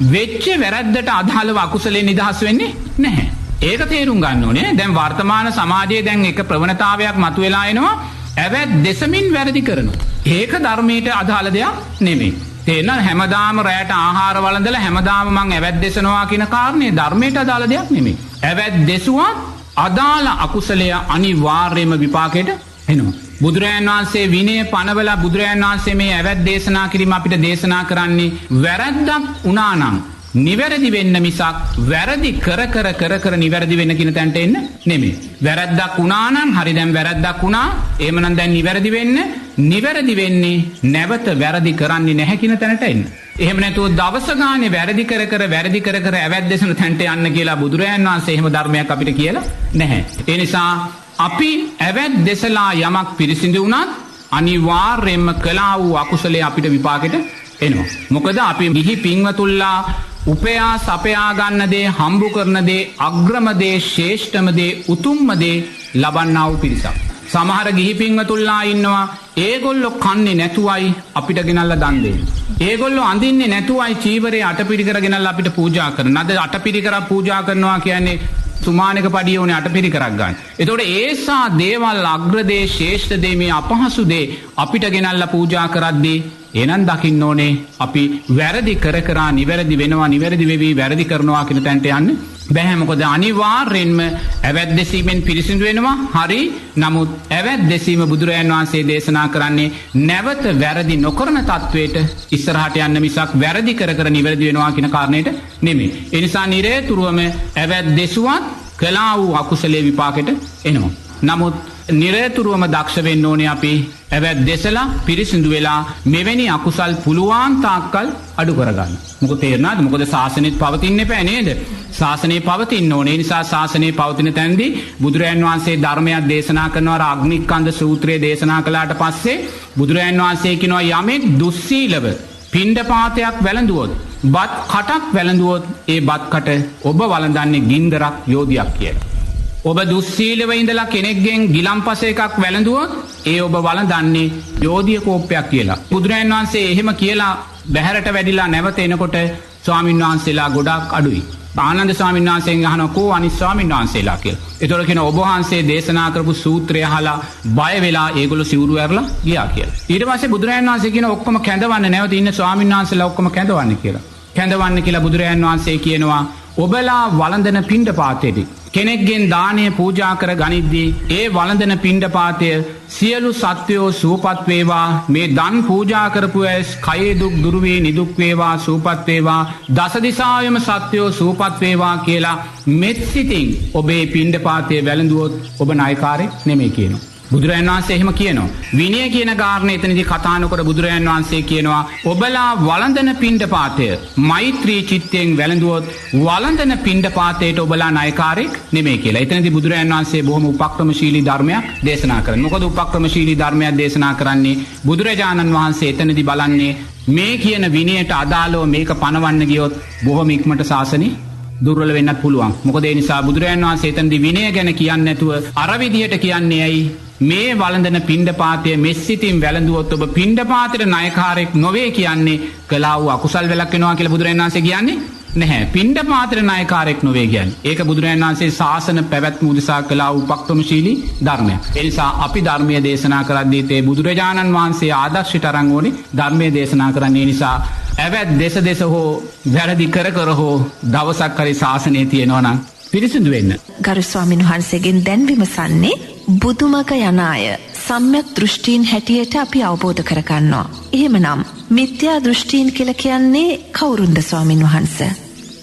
වෙච්ච වැරද්දට අදාළව අකුසලෙන් නිදහස් වෙන්නේ නැහැ. ඒක තේරුම් ගන්න ඕනේ. දැන් වර්තමාන සමාජයේ දැන් එක ප්‍රවණතාවයක් මතුවලා එනවා. ඇවැත් දෙසමින් වැරදි කරනවා. ඒක ධර්මයට අදාළ දෙයක් නෙමෙයි. තේරෙනවද? හැමදාම රැයට ආහාර වළඳලා හැමදාම මං ඇවැත් දෙසනවා කියන කාරණේ ධර්මයට අදාළ දෙයක් නෙමෙයි. ඇවැත් දෙසුවත් අදාළ අකුසලය අනිවාර්යයෙන්ම විපාකයට එනවා. බුදුරජාණන් වහන්සේ විනය පනවලා බුදුරජාණන් වහන්සේ මේ ඇවැත් දේශනා කිරීම අපිට දේශනා කරන්නේ වැරද්දක් වුණා නම් නිවැරදි වෙන්න මිසක් වැරදි කර නිවැරදි වෙන්න කියන තැනට එන්න නෙමෙයි. වැරද්දක් වුණා නම් හරි දැන් වැරද්දක් වුණා එහෙමනම් දැන් නිවැරදි වෙන්නේ නැවත වැරදි කරන්නේ නැහැ කියන තැනට එන්න. එහෙම නැතුව දවස ගානේ වැරදි කර ඇවැත් දේශන තැනට යන්න කියලා බුදුරජාණන් වහන්සේ එහෙම ධර්මයක් අපිට කියලා නැහැ. ඒ නිසා අපි ඇවැත් දෙසලා යමක් පිරිසිදු වුණත් අනිවාර්යයෙන්ම කළා වූ අකුසලයේ අපිට විපාකෙට එනවා. මොකද අපි ගිහි පින්වතුල්ලා උපයා සපයා ගන්න දේ හම්බු කරන දේ අග්‍රම දේ ශ්‍රේෂ්ඨම දේ උතුම්ම දේ ලබන්නා වූ පිරිසක්. සමහර ගිහි පින්වතුල්ලා ඉන්නවා ඒගොල්ලෝ කන්නේ නැතුවයි අපිට ගෙනල්ලා දන් දෙන්නේ. ඒගොල්ලෝ අඳින්නේ නැතුවයි චීවරේ අටපිරිකර ගෙනල්ලා අපිට පූජා කරන. අද අටපිරිකර පූජා කරනවා කියන්නේ සුමානක පඩිය ඕනේ අටපිරිකරක් ගන්න. එතකොට ඒසා දේවල් අග්‍රදේ ශ්‍රේෂ්ඨ දේ මේ අපහසු දේ අපිට ගෙනල්ලා පූජා කරද්දී එහෙනම් දකින්න ඕනේ අපි වැරදි කර නිවැරදි වෙනවා නිවැරදි වෙවි වැරදි කරනවා කියන තැනට යන්න බැහැ. මොකද අනිවාර්යෙන්ම ඇවැත් දෙසීමෙන් පිරිසිදු වෙනවා. හරි. නමුත් ඇවැත් දෙසීම බුදුරජාණන් වහන්සේ දේශනා කරන්නේ නැවත වැරදි නොකරන තත්වයට ඉස්සරහට යන්න මිසක් වැරදි කර නිවැරදි වෙනවා කියන කාරණයට නෙමෙයි. ඒ නිසා නිරේතුරුවම ඇවැත් දෙසුවත් කළා වූ අකුසලයේ විපාකෙට එනවා. නමුත් නිරේතුරුවම දක්ෂ වෙන්න ඕනේ අපි ඇවැත් දෙසලා පිරිසිදු වෙලා මෙවැනි අකුසල් පුළුවන් තාක්කල් අඩු කරගන්න. මොකද තේරෙනවද? මොකද ශාසනයත් පවතින්න එපා නේද? ශාසනය පවතින්න ඕනේ. ඒ නිසා ශාසනය පවතින තැනදී බුදුරජාන් වහන්සේ ධර්මයක් දේශනා කරනවා. අග්නිස්කන්ධ සූත්‍රය දේශනා කළාට පස්සේ බුදුරජාන් වහන්සේ කියනවා යමෙක් දුස්සීලව පිණ්ඩපාතයක් වැළඳුවොත් බත් කටක් වැළඳුවොත් ඒ බත් කට ඔබ වළඳන්නේ ගින්දරක් යෝධියක් කියලා. ඔබ දුස්සීලව ඉඳලා කෙනෙක්ගෙන් ගිලම්පස එකක් වැළඳුවොත් ඒ ඔබ වළඳන්නේ යෝධිය කෝප්පයක් කියලා. බුදුරජාණන් වහන්සේ එහෙම කියලා බැහැරට වැඩිලා නැවත එනකොට ස්වාමීන් වහන්සේලා ගොඩක් අඩුයි. ආනන්ද ස්වාමීන් වහන්සේගෙන් අහනවා කෝ අනිත් ස්වාමීන් වහන්සේලා කියලා. ඒතකොට කියන ඔබ වහන්සේ දේශනා කරපු සූත්‍රය අහලා බය වෙලා ඒගොල්ලෝ සිවුරු ඇරලා ගියා කියලා. ඊට පස්සේ බුදුරජාණන් වහන්සේ කියන ඔක්කොම කැඳවන්න නැවත ඉන්න ස්වාමීන් වහන්සේලා ඔක්කොම කැඳවන්න කියලා. කැඳවන්න කියලා බුදුරජාණන් වහන්සේ කියනවා ඔබලා වළඳන පිණ්ඩපාතයේදී කෙනෙක්ගෙන් දානය පූජා කර ගනිද්දී ඒ වළඳන පිණ්ඩපාතය සියලු සත්වයෝ සුවපත් වේවා මේ දන් පූජා කරපු ඇස් කයේ දුක් දුරු වේ නිදුක් වේවා සුවපත් වේවා දසදිසාවෙම සත්වයෝ සුවපත් වේවා කියලා මෙත් සිතින් ඔබේ පිණ්ඩපාතය වැළඳුවොත් ඔබ නායකාරයෙක් නෙමෙයි කියනවා. බුදුරජාණන් වහන්සේ එහෙම කියනවා. විනය කියන කාරණේ එතනදී කතා නොකර බුදුරජාණන් වහන්සේ කියනවා ඔබලා වළඳන පිණ්ඩපාතය මෛත්‍රී චිත්තයෙන් වැළඳුවොත් වළඳන පිණ්ඩපාතයට ඔබලා නායකාරයෙක් නෙමෙයි කියලා. එතනදී බුදුරජාණන් වහන්සේ බොහොම උපක්‍රමශීලී ධර්මයක් දේශනා කරනවා. මොකද උපක්‍රමශීලී ධර්මයක් දේශනා කරන්නේ බුදුරජාණන් වහන්සේ එතනදී බලන්නේ මේ කියන විනයට අදාළව මේක පනවන්න ගියොත් බොහොම ඉක්මනට ශාසනය දුර්වල වෙන්නත් පුළුවන්. මොකද ඒ නිසා බුදුරජාණන් වහන්සේ එතනදී විනය ගැන කියන්නේ නැතුව අර විදියට කියන්නේ ඇයි? මේ වළඳන පිණ්ඩපාතය මෙස්සිතින් වැළඳුවොත් ඔබ පිණ්ඩපාතයට නායකාරයෙක් නොවේ කියන්නේ කළා වූ අකුසල් වැළක් වෙනවා කියලා බුදුරජාණන් වහන්සේ කියන්නේ නැහැ. පිණ්ඩපාතයට නායකාරයෙක් නොවේ කියන්නේ. ඒක බුදුරජාණන් වහන්සේ ශාසන පැවැත්ම උදෙසා කළා වූ උපක්‍රමශීලී ධර්මයක්. ඒ නිසා අපි ධර්මයේ දේශනා කරද්දී තේ බුදුරජාණන් වහන්සේ ආදර්ශයට අරන් ඕනේ ධර්මයේ දේශනා කරන්නේ. නිසා ඇවැත් දෙස හෝ වැරදි කර හෝ දවසක් හරි ශාසනයේ තියෙනවා නම් පිරිසිදු වෙන්න. ගරු ස්වාමීන් වහන්සේගෙන් දැන් විමසන්නේ බුදුමග යන අය සම්‍යක් දෘෂ්ටීන් හැටියට අපි අවබෝධ කරගන්නවා. එහෙමනම් මිත්‍යා දෘෂ්ටීන් කියලා කියන්නේ කවුරුන්ද ස්වාමීන් වහන්සේ?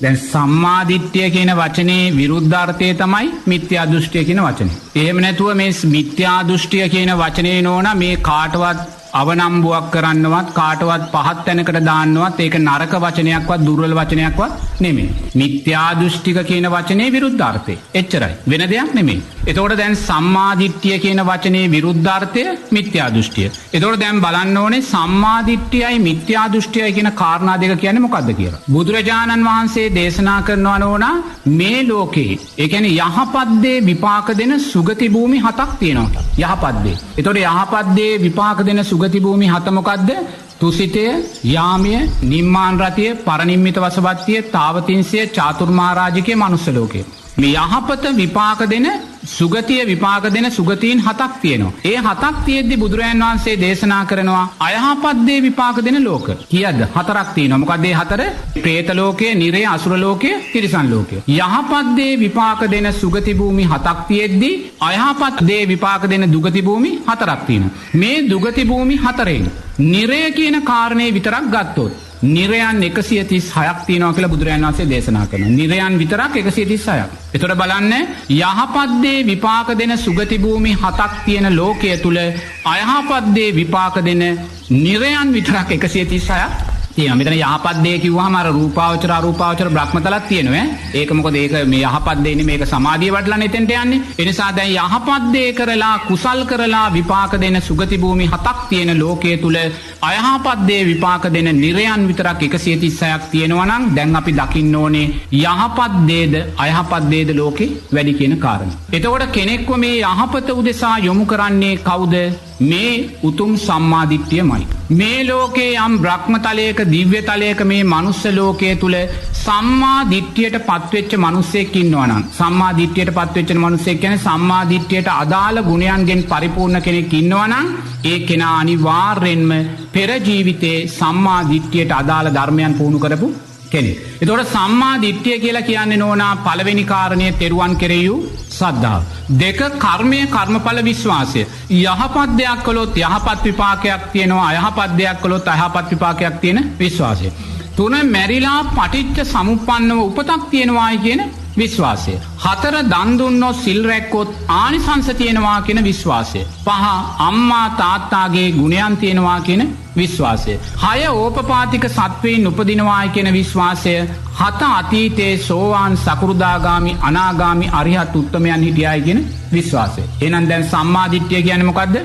දැන් සම්මාදිට්ඨිය කියන වචනේ විරුද්ධාර්ථය තමයි මිත්‍යා දෘෂ්ටිය කියන වචනේ. එහෙම නැතුව මේ මිත්‍යා දෘෂ්ටිය කියන වචනේ නෝන මේ කාටවත් අවනම්බුවක් කරන්නවත් කාටවත් පහත් තැනකට දාන්නවත් ඒක නරක වචනයක්වත් දුර්වල වචනයක්වත් නෙමෙයි. මිත්‍යා දෘෂ්ටික කියන වචනේ විරුද්ධාර්ථය. එච්චරයි. වෙන දෙයක් නෙමෙයි. එතකොට දැන් සම්මා දිට්ඨිය කියන වචනේ විරුද්ධාර්ථය මිත්‍යා දෘෂ්ටිය. එතකොට දැන් බලන්න ඕනේ සම්මා දිට්ඨියයි මිත්‍යා දෘෂ්ටියයි කියන කාරණා දෙක කියන්නේ මොකක්ද කියලා. බුදුරජාණන් වහන්සේ දේශනා කරනවා නෝනා මේ ලෝකේ ඒ කියන්නේ යහපත් දේ විපාක දෙන සුගති භූමි 7ක් තියෙනවා. යහපත් දේ. එතකොට යහපත් දේ විපාක දෙන සුගති භූමි 7 මොකද්ද? තුසිතය, යාමය, නිම්මාන රතිය, පරිනිම්මිත වසවත්තිය, තාවතින්සිය, චාතුර්මාරාජිකේ මනුස්ස ලෝකේ. මේ යහපත විපාක දෙන සුගතිය විපාක දෙන සුගතීන් 7ක් තියෙනවා. ඒ 7ක් තියෙද්දි බුදුරජාන් වහන්සේ දේශනා කරනවා අයහපත් දේ විපාක දෙන ලෝක. කීයද? 4ක් තියෙනවා. මොකක්ද ඒ 4? പ്രേත ලෝකය, නිරය, අසුර ලෝකය, තිරිසන් ලෝකය. යහපත් දේ විපාක දෙන සුගති භූමි 7ක් තියෙද්දි අයහපත් දේ විපාක දෙන දුගති භූමි 4ක් තියෙනවා. මේ දුගති භූමි 4න් නිරය කියන කාරණේ විතරක් ගත්තොත් නිරයන් 136ක් තියෙනවා කියලා බුදුරජාණන් වහන්සේ දේශනා කරනවා. නිරයන් විතරක් 136ක්. ඒතර බලන්න යහපත් දේ විපාක දෙන සුගති භූමි 7ක් තියෙන ලෝකයේ තුල අයහපත් දේ විපාක දෙන නිරයන් විතරක් 136ක් තියෙනවා. මෙතන යහපත් දේ කිව්වහම අර රූපාවචර අරූපාවචර බ්‍රහ්මතලක් තියෙනවා. ඒක මොකද ඒක මේ යහපත් දේ නෙමෙයි මේක සමාධිය වඩලානේ එතෙන්ට යන්නේ. ඒ නිසා දැන් යහපත් දේ කරලා කුසල් කරලා විපාක දෙන සුගති භූමි 7ක් තියෙන ලෝකයේ තුල අයහපත් දේ විපාක දෙන නිරයන් විතරක් 136ක් තියෙනවා නම් දැන් අපි දකින්න ඕනේ යහපත් දේද අයහපත් දේද ලෝකේ වැඩි කියන කාරණා. එතකොට කෙනෙක්ව මේ යහපත උදෙසා යොමු කරන්නේ කවුද? මේ උතුම් සම්මා දිට්ඨියමයි. මේ ලෝකේ යම් බ්‍රහ්මතලයක දිව්‍ය තලයක මේ මනුස්ස ලෝකයේ තුල සම්මා දිට්ඨියට පත්වෙච්ච මිනිස්සෙක් ඉන්නවා නම් සම්මා දිට්ඨියට පත්වෙච්ච මිනිස්සෙක් කියන්නේ සම්මා දිට්ඨියට අදාළ ගුණයන්ගෙන් පරිපූර්ණ කෙනෙක් ඉන්නවා නම් ඒ කෙනා අනිවාර්යෙන්ම පෙර ජීවිතේ සම්මා දිට්ඨියට අදාළ ධර්මයන් පුහුණු කරපු කෙනෙක්. එතකොට සම්මා දිට්ඨිය කියලා කියන්නේ නෝනා පළවෙනි කාරණය තෙරුවන් කෙරෙහි සද්ධාව. දෙක කර්මය කර්මඵල විශ්වාසය. යහපත් දෙයක් කළොත් යහපත් විපාකයක් තියෙනවා. අයහපත් දෙයක් කළොත් අයහපත් විපාකයක් තියෙන විශ්වාසය. තුන මැරිලා පටිච්ච සමුප්පන්නව උපතක් තියෙනවායි කියන විශ්වාසය. 4 දන් දුන්නොත් සිල් රැක්කොත් ආනිසංස තියෙනවා කියන විශ්වාසය. 5 අම්මා තාත්තාගේ ගුණයන් තියෙනවා කියන විශ්වාසය. 6 ඕපපාතික සත්වයින් උපදිනවායි කියන විශ්වාසය. 7 අතීතයේ සෝවාන් සකෘදාගාමි අනාගාමි අරිහත් උත්තමයන් හිටියයි කියන විශ්වාසය. එහෙනම් දැන් සම්මා දිට්ඨිය කියන්නේ මොකද්ද?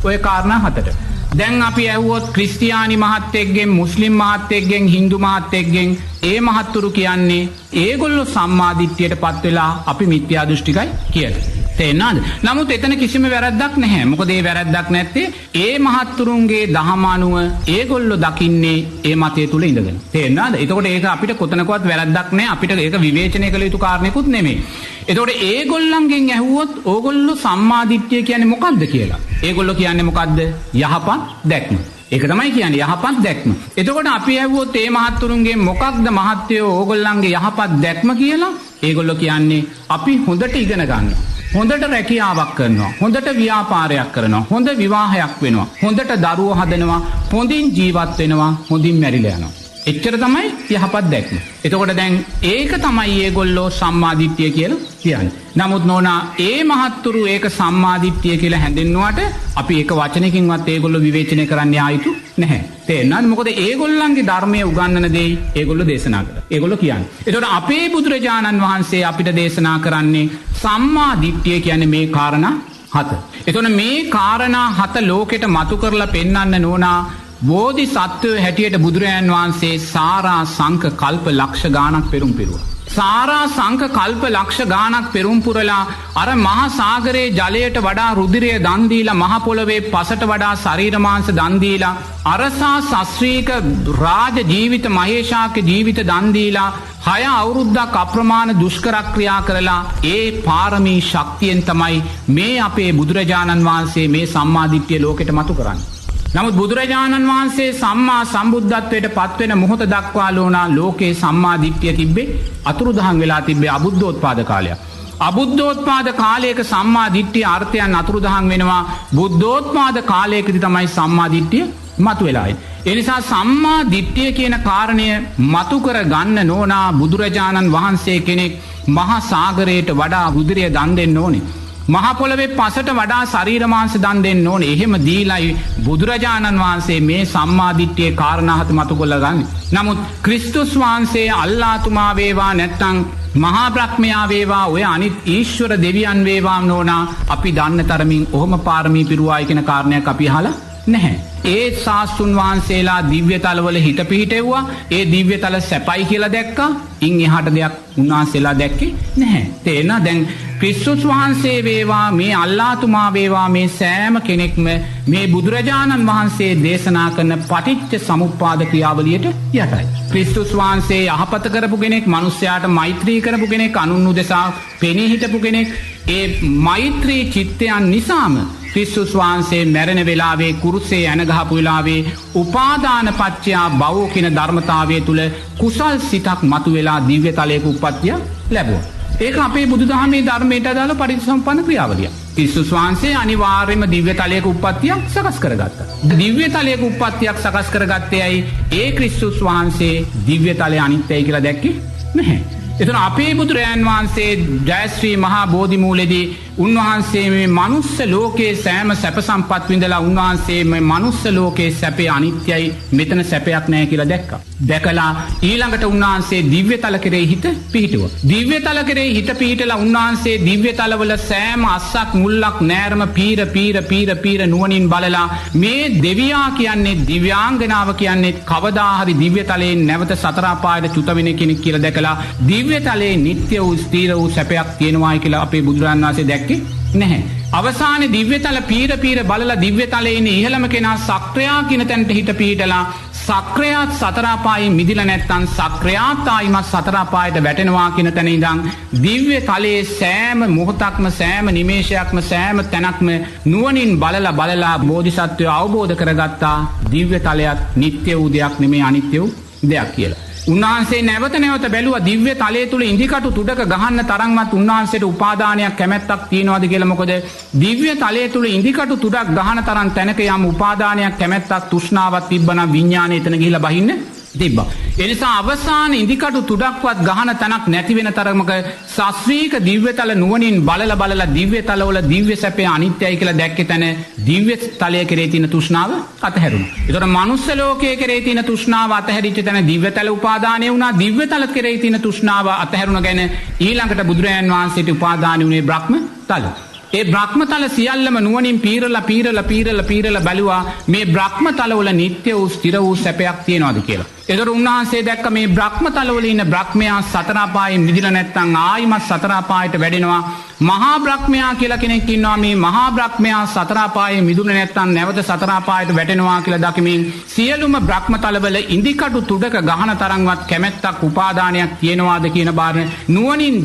ඔය කාරණා 7ට. දැන් අපි ඇහුවොත් ක්‍රිස්තියානි මහත්තයෙක්ගෙන් මුස්ලිම් මහත්තයෙක්ගෙන් හින්දු මහත්තයෙක්ගෙන් ඒ මහත්තුරු කියන්නේ ඒගොල්ලෝ සම්මා දිට්ඨියට පත් වෙලා අපි මිත්‍යා දෘෂ්ටිකයි කියලා. තේරෙනවද? නමුත් එතන කිසිම වැරැද්දක් නැහැ. මොකද ඒ වැරැද්දක් නැත්තේ ඒ මහත්තුරුන්ගේ දහම අනුව ඒගොල්ලෝ දකින්නේ ඒ මතය තුල ඉඳගෙන. තේරෙනවද? එතකොට ඒක අපිට කොතනකවත් වැරැද්දක් නැහැ. අපිට ඒක විවේචනය කළ යුතු කාරණේකුත් නෙමෙයි. එතකොට ඒගොල්ලන්ගෙන් ඇහුවොත් ඕගොල්ලෝ සම්මා දිට්ඨිය කියන්නේ මොකක්ද කියලා. ඒගොල්ලෝ කියන්නේ මොකද්ද? යහපත් දැක්ම. ඒක තමයි කියන්නේ යහපත් දැක්ම. එතකොට අපි ඇහුවොත් මේ මහත්තුරුන්ගේ මොකක්ද මහත්යෝ ඕගොල්ලන්ගේ යහපත් දැක්ම කියලා? ඒගොල්ලෝ කියන්නේ අපි හොඳට ඉගෙන ගන්නවා. හොඳට රැකියාවක් කරනවා. හොඳට ව්‍යාපාරයක් කරනවා. හොඳ විවාහයක් වෙනවා. හොඳට දරුවෝ හදනවා. හොඳින් ජීවත් වෙනවා. හොඳින් මැරිලා යනවා. එච්චර තමයි යහපත් දැක්ම. එතකොට දැන් ඒක තමයි ඒගොල්ලෝ සම්මාදිට්ඨිය කියලා කියන්නේ. නමුත් නෝනා ඒ මහත්තුරු ඒක සම්මාදිට්ඨිය කියලා හැඳින්වුවාට අපි ඒක වචනකින්වත් ඒගොල්ලෝ විවේචනය කරන්න ආයිතු නැහැ. තේරෙනවද? මොකද ඒගොල්ලන්ගේ ධර්මයේ උගන්වන දේ ඒගොල්ලෝ දේශනා කරා. ඒගොල්ලෝ කියන්නේ. එතකොට අපේ බුදුරජාණන් වහන්සේ අපිට දේශනා කරන්නේ සම්මාදිට්ඨිය කියන්නේ මේ කාරණා 7. එතකොට මේ කාරණා 7 ලෝකෙට මතු කරලා පෙන්වන්න නෝනා බෝධි සත්වය හැටියට බුදුරජාන් වහන්සේ සාරා සංක කල්ප ලක්ෂ ගානක් පෙරුම් පිරුවා. සාරා සංක කල්ප ලක්ෂ ගානක් පෙරුම් පුරලා අර මහා සාගරයේ ජලයට වඩා රුධිරය දන් දීලා මහ පොළවේ පසට වඩා ශරීර මාංශ දන් දීලා අරසා ශාස්ත්‍රීක රාජ ජීවිත මහේශාක්‍ය ජීවිත දන් දීලා 6 අවුරුද්දක් අප්‍රමාණ දුෂ්කර ක්‍රියා කරලා ඒ පාරමී ශක්තියෙන් තමයි මේ අපේ බුදුරජාණන් වහන්සේ මේ සම්මාදිට්ඨිය ලෝකෙට මතු කරන්නේ. නමුත් බුදුරජාණන් වහන්සේ සම්මා සම්බුද්ධත්වයට පත්වෙන මොහොත දක්වා ලෝනා ලෝකේ සම්මා දිට්ඨිය තිබ්බේ අතුරුදහන් වෙලා තිබ්බේ අබුද්ධෝත්පාද කාලයක්. අබුද්ධෝත්පාද කාලයක සම්මා දිට්ඨිය අර්ථයන් අතුරුදහන් වෙනවා. බුද්ධෝත්පාද කාලයකදී තමයි සම්මා දිට්ඨිය මතුවෙලා ඉන්නේ. ඒ නිසා සම්මා දිට්ඨිය කියන කාරණය මතු කර ගන්න නෝනා බුදුරජාණන් වහන්සේ කෙනෙක් මහා සාගරයට වඩා රුධිරය දන් දෙන්න ඕනේ. මහ පොළවේ පසට වඩා ශරීර මාංශ දන් දෙන්න ඕනේ. එහෙම දීලයි බුදුරජාණන් වහන්සේ මේ සම්මාදිට්ඨියේ කාරණා හත මතු කරගන්නේ. නමුත් ක්‍රිස්තුස් වහන්සේ අල්ලාහ්තුමා වේවා නැත්නම් මහා බ්‍රහ්මයා වේවා ඔය අනිත් ඊශ්වර දෙවියන් වේවා නෝනා අපි දන්න තරමින් ඔහොම පාරමී පිරුවායි කියන කාරණයක් අපි අහලා නැහැ. ඒ ශාස්ත්‍රුන් වහන්සේලා දිව්‍යතලවල හිත පිහිටෙව්වා. ඒ දිව්‍යතල සැපයි කියලා දැක්කා. ඉන් එහාට දෙයක් උන්වහන්සේලා දැක්කේ නැහැ. තේරෙනවද? දැන් ක්‍රිස්තුස් වහන්සේ වේවා මේ අල්ලාහ්තුමා වේවා මේ සෑම කෙනෙක්ම මේ බුදුරජාණන් වහන්සේ දේශනා කරන පටිච්ච සමුප්පාද ක්‍රියාවලියට යටයි. ක්‍රිස්තුස් වහන්සේ යහපත කරපු කෙනෙක්, මිනිස්යාට මෛත්‍රී කරපු කෙනෙක්, අනුන් උදෙසා පෙනී හිටපු කෙනෙක්. ඒ මෛත්‍රී චිත්තයන් නිසාම ක්‍රිස්තුස් වහන්සේ මැරෙන වෙලාවේ කුරුසේ ඇනගහපු වෙලාවේ උපාදාන පත්‍යා භවෝ කියන ධර්මතාවය තුල කුසල් සිතක් මතුවලා දිව්‍ය තලයක උප්පත්තිය ලැබුවා. ඒක අපේ බුදුදහමේ ධර්මයට අදාළ පරිසම්පන්න ක්‍රියාවලියක්. ක්‍රිස්තුස් වහන්සේ අනිවාර්යයෙන්ම දිව්‍ය තලයක උප්පත්තියක් සකස් කරගත්තා. දිව්‍ය තලයක උප්පත්තියක් සකස් කරගත්තේ ඇයි? ඒ ක්‍රිස්තුස් වහන්සේ දිව්‍ය තලය අනිත්‍යයි කියලා දැක්කේ නැහැ. එතන අපේ බුදුරජාන් වහන්සේ ජයශ්‍රී මහා බෝධි මූලෙදී උන්වහන්සේ මේ මනුස්ස ලෝකයේ සෑම සැප සම්පත් විඳලා උන්වහන්සේ මේ මනුස්ස ලෝකයේ සැපේ අනිත්‍යයි, මෙතන සැපයක් නැහැ කියලා දැක්කා. දැකලා ඊළඟට උන්වහන්සේ දිව්‍යතල කෙරෙහි හිත පිහිටුවා. දිව්‍යතල කෙරෙහි හිත පිහිටලා උන්වහන්සේ දිව්‍යතලවල සෑම අස්සක් මුල්ලක් නෑරම පීර නුවණින් බලලා මේ දෙවියා කියන්නේ දිව්‍යාංගනාව කියන්නේ කවදා හරි දිව්‍යතලයේ නැවත සතර අපායට චුත වෙන කෙනෙක් කියලා දැකලා දිව්‍යතලයේ නිට්ටය වූ ස්ථීර වූ සැපයක් තියෙනවායි කියලා අපේ බුදුරජාණන් වහන්සේ දැක්කේ නැහැ. අවසානයේ දිව්‍යතල පීර බලලා දිව්‍යතලයේ ඉන්න ඉහළම කෙනා සක්‍රයා කියන තැනට හිත පිහිටලා සක්‍රයාත් සතර අපායෙන් මිදිලා නැත්නම් සක්‍රයාත් ආයිමත් සතර අපායට වැටෙනවා කියන තැන ඉඳන් දිව්‍ය තලයේ සෑම මොහොතක්ම සෑම නිමේෂයක්ම සෑම තැනක්ම නුවණින් බලලා බෝධිසත්වය අවබෝධ කරගත්තා දිව්‍ය තලයත් නිට්ටය වූ දෙයක් නෙමෙයි අනිත්‍ය වූ දෙයක් කියලා. උන්වහන්සේ නැවත බැලුවා දිව්‍ය තලයේ තුල ඉන්දිකටු තුඩක ගහන්න තරම්වත් උන්වහන්සේට උපාදානයක් කැමැත්තක් තියනවාද කියලා. මොකද දිව්‍ය තලයේ තුල ඉන්දිකටු තුඩක් ගහන තරම් තැනක යම් උපාදානයක් කැමැත්තක් තෘෂ්ණාවක් තිබ්බනම් විඥාණය එතන ගිහිලා බහින්න තිබ්බා. ඒ නිසා අවසාන ඉන්දිකටු තුඩක්වත් ගහන තැනක් නැති වෙන තරමක ශාස්ත්‍රීය දිව්‍යතල නුවණින් බලලා දිව්‍ය තලවල දිව්‍ය සැපේ අනිත්‍යයි කියලා දැක්කේ තැන දිව්‍ය තලයේ කෙරේ තියෙන තෘෂ්ණාව අතහැරුණා. ඒතර මනුස්ස ලෝකයේ කෙරේ තියෙන තෘෂ්ණාව අතහැරිච්ච තැන දිව්‍ය තල උපාදානය වුණා. දිව්‍ය තල කෙරේ තියෙන තෘෂ්ණාව අතහැරුණ ගැන ඊළඟට බුදුරජාන් වහන්සේට උපාදානි වුණේ බ්‍රහ්ම තල. ඒ බ්‍රහ්මතල සියල්ලම නුවණින් පීරලා බැලුවා මේ බ්‍රහ්මතලවල නිට්ටය වූ ස්ථිර වූ සැපයක් තියනවාද කියලා. ඒතර උන්වහන්සේ දැක්ක මේ බ්‍රහ්මතලවල ඉන්න බ්‍රහ්මයා සතර අපායෙන් මිදිලා නැත්නම් ආයිමත් සතර අපායට වැඩෙනවා. මහා බ්‍රහ්මයා කියලා කෙනෙක් ඉන්නවා. මේ මහා බ්‍රහ්මයා සතර අපායෙන් මිදුනේ නැත්නම් නැවත සතර අපායට වැටෙනවා කියලා දකිමින් සියලුම බ්‍රහ්මතලවල ඉන්දිකටු තුඩක ගහන තරම්වත් කැමැත්තක් උපාදානයක් තියනවාද කියන බාර නුවණින්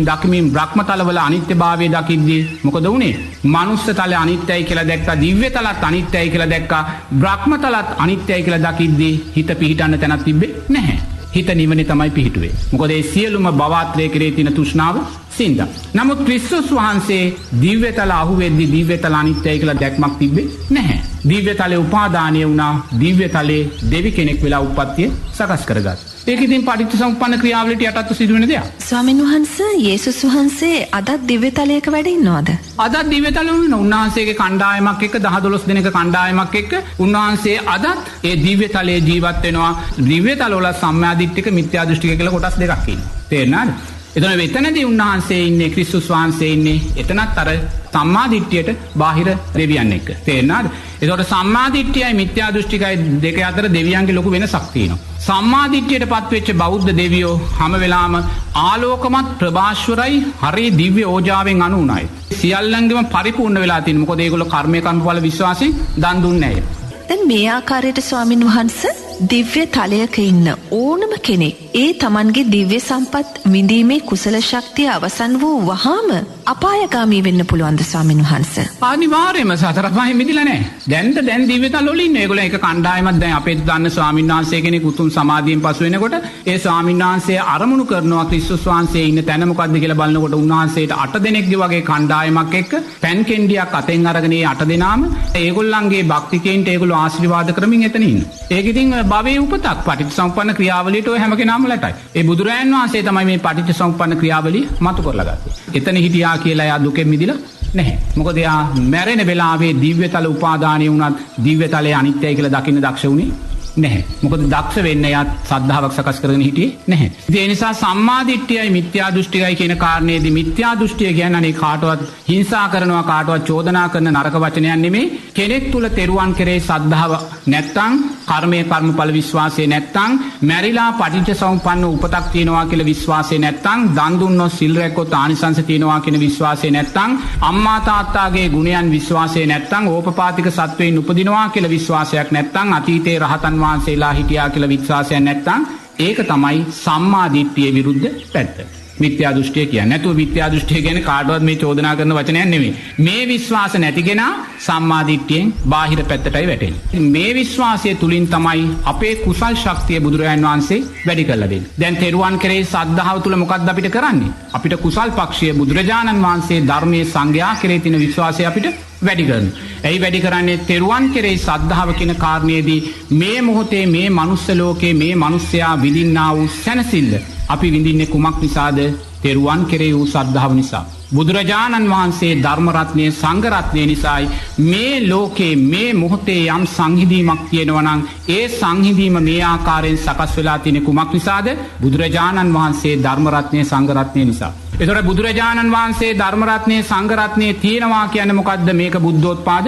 දකිමින් බ්‍රහ්මතලවල අනිත්‍යභාවය දකිද්දී මොකද වුනේ? මනුස්ස තල අනිත්‍යයි කියලා දැක්කා. දිව්‍ය තලත් අනිත්‍යයි කියලා දැක්කා. බ්‍රහ්මතලත් අනිත්‍යයි කියලා දකිද්දී හිත පිහිටන්න තැනක් තිබ්බේ නැහැ. හිත නිවනේ තමයි පිහිටුවේ. මොකද ඒ සියලුම භවත්‍රයේ කෙරේ තියෙන තෘෂ්ණාව සින්දා. නමුත් ක්‍රිස්තුස් වහන්සේ දිව්‍යතල අහුවෙද්දී දිව්‍යතල අනිත්‍යයි කියලා දැක්මක් තිබ්බේ නැහැ. දිව්‍යතලේ උපාදානය වුණා. දිව්‍යතලේ දෙවි කෙනෙක් වෙලා උප්පත්තිය සකස් කරගත්තා. ඒක ඉතින් පටිච්චසමුප්පන්න ක්‍රියාවලියට යටත්ව සිදුවෙන දෙයක්. ස්වාමීන් වහන්සේ යේසුස් වහන්සේ අදත් දිව්‍යතලයක වැඩ ඉන්නවද? අදත් දිව්‍යතලෙ උන්වහන්සේගේ කණ්ඩායමක් එක්ක 10-12 දෙනෙක් කණ්ඩායමක් එක්ක උන්වහන්සේ අදත් ඒ දිව්‍යතලයේ ජීවත් වෙනවා. දිව්‍යතල වල සම්මාදිට්ඨික මිත්‍යා දෘෂ්ටික කියලා කොටස් දෙකක් ඉන්නවා. තේරෙනවද? එතනදී උන්වහන්සේ ඉන්නේ ක්‍රිස්තුස් වහන්සේ ඉන්නේ එතනත් අර සම්මාදිට්ඨියට බාහිර දෙවියන් එක්ක. තේරෙනවද? ඒතකොට සම්මාදිට්ඨියයි මිත්‍යා දෘෂ්ටිකයි දෙක අතර දෙවියන්ගේ ලොකු වෙනසක් තියෙනවා. සම්මාදිට්ඨියටපත් වෙච්ච බෞද්ධ දෙවියෝ හැම වෙලාවම ආලෝකමත් ප්‍රභාස්වරයි හරි දිව්‍ය ඕජාවෙන් අනුුණයි. සියල්ලංගෙම පරිපූර්ණ වෙලා තියෙනවා. මොකද ඒගොල්ලෝ කර්මයේ කර්මඵල විශ්වාසයෙන් දන් දුන්නේ නැහැ. දැන් මේ ආකාරයට ස්වාමින් වහන්සේ දිව්‍ය තලයක ඉන්න ඕනම කෙනෙක් ඒ තමන්ගේ දිව්‍ය සම්පත් විඳීමේ කුසල ශක්තිය අවසන් වූ වහාම අපායගාමී වෙන්න පුළුවන්ද ස්වාමින් වහන්සේ? අනිවාර්යයෙන්ම සතර අපායෙ මිදිලා නැහැ. දැන් දිව්‍ය තල වල ඉන්නේ. ඒගොල්ලෝ එක කණ්ඩායමක් දැන් අපේ දන්න ස්වාමින් වහන්සේ කෙනෙක් උතුම් සමාධියෙන් පසු වෙනකොට ඒ ස්වාමින් වහන්සේ අරමුණු කරනවා ක්‍රිස්තුස් වහන්සේ ඉන්න තැන මොකද්ද කියලා බලනකොට උන්වහන්සේට 8 දෙනෙක්ගේ වගේ කණ්ඩායමක් එක්ක පෑන් කෙන්ඩියක් අතෙන් අරගෙන ඒ 8 දෙනාම ඒගොල්ලන්ගේ භක්තිකයන්ට ඒගොල්ලෝ ආශිර්වාද කරමින් එතන ඉන්නවා. ඒක ඉතින් භවයේ උපතක්. පටිච්චසමුප්පන්න ක්‍රියාවලියට ඔය හැම කෙනාම ලටයි. ඒ බුදුරජාණන් වහන්සේ තමයි මේ පටිච්චසමුප්පන්න ක්‍රියාවලිය මතු කරලා ගත්තේ. එතන හිටියා කියලා එයා දුකෙන් මිදිලා නැහැ. මොකද එයා මැරෙන වෙලාවේ දිව්‍යතල උපාදානිය වුණත් දිව්‍යතලයේ අනිත්‍යයි කියලා දකින්න දක්ෂ වුණේ නැහැ. මොකද දක්ෂ වෙන්න එයා සද්ධාාවක් සකස් කරගෙන හිටියේ නැහැ. ඒ නිසා සම්මාදිට්ඨියයි මිත්‍යා දෘෂ්ටියයි කියන කාරණේදී මිත්‍යා දෘෂ්ටිය කියන්නේ කාටවත් හිංසා කරනවා කාටවත් චෝදනා කරන නරක වචනයක් නෙමෙයි. කෙනෙක් තුල තෙරුවන් කෙරේ සද්ධාව නැත්තම් කර්මයේ කර්මඵල විශ්වාසය නැත්තම් මැරිලා පටිච්චසමුප්පන්න උපතක් තියෙනවා කියලා විශ්වාසය නැත්තම් දන් දුන්නොත් සිල් රැක්කොත් ආනිසංස තියෙනවා කියන විශ්වාසය නැත්තම් අම්මා තාත්තාගේ ගුණයන් විශ්වාසය නැත්තම් ඕපපාතික සත්වයින් උපදිනවා කියලා විශ්වාසයක් නැත්තම් අතීතේ රහතන් වහන්සේලා හිටියා කියලා විශ්වාසයක් නැත්තම් ඒක තමයි සම්මා දිට්ඨිය විරුද්ධ පැත්ත. මිත්‍යා දෘෂ්ටිය කියන්නේ නැතුව මිත්‍යා දෘෂ්ටිය කියන්නේ කාටවත් මේ චෝදනා කරන වචනයක් නෙමෙයි. මේ විශ්වාස නැතිගෙනා සම්මා දිට්ඨියෙන් බාහිර පැත්තටයි වැටෙන්නේ. මේ විශ්වාසය තුලින් තමයි අපේ කුසල් ශක්තිය බුදුරජාණන් වහන්සේ වැඩි කරලා දෙන්නේ. දැන් තෙරුවන් කෙරෙහි සද්ධාව තුල මොකක්ද අපිට කරන්නේ? අපිට කුසල් පක්ෂයේ බුදුරජාණන් වහන්සේ ධර්මයේ සංඝයා කෙරෙහි තියෙන විශ්වාසය අපිට වැඩි කරනවා. ඇයි වැඩි කරන්නේ? තෙරුවන් කෙරෙහි සද්ධාව කියන කාරණේදී මේ මොහොතේ මේ මනුස්ස ලෝකේ මේ මිනිස්යා විඳින්නා වූ සැනසෙල්ල අපි විඳින්නේ කුමක් නිසාද? තෙරුවන් කෙරෙහි වූ ශ්‍රද්ධාව නිසා. බුදුරජාණන් වහන්සේ ධර්ම රත්නය සංඝ රත්නය නිසායි මේ ලෝකේ මේ මොහොතේ යම් සංහිඳීමක් තියෙනවා නම් ඒ සංහිඳීම මේ ආකාරයෙන් සකස් වෙලා තියෙන කුමක් නිසාද? බුදුරජාණන් වහන්සේ ධර්ම රත්නය සංඝ රත්නය නිසා. ඒතකොට බුදුරජාණන් වහන්සේ ධර්ම රත්නය සංඝ රත්නය තියෙනවා කියන්නේ මොකද්ද? මේක බුද්ධෝත්පාද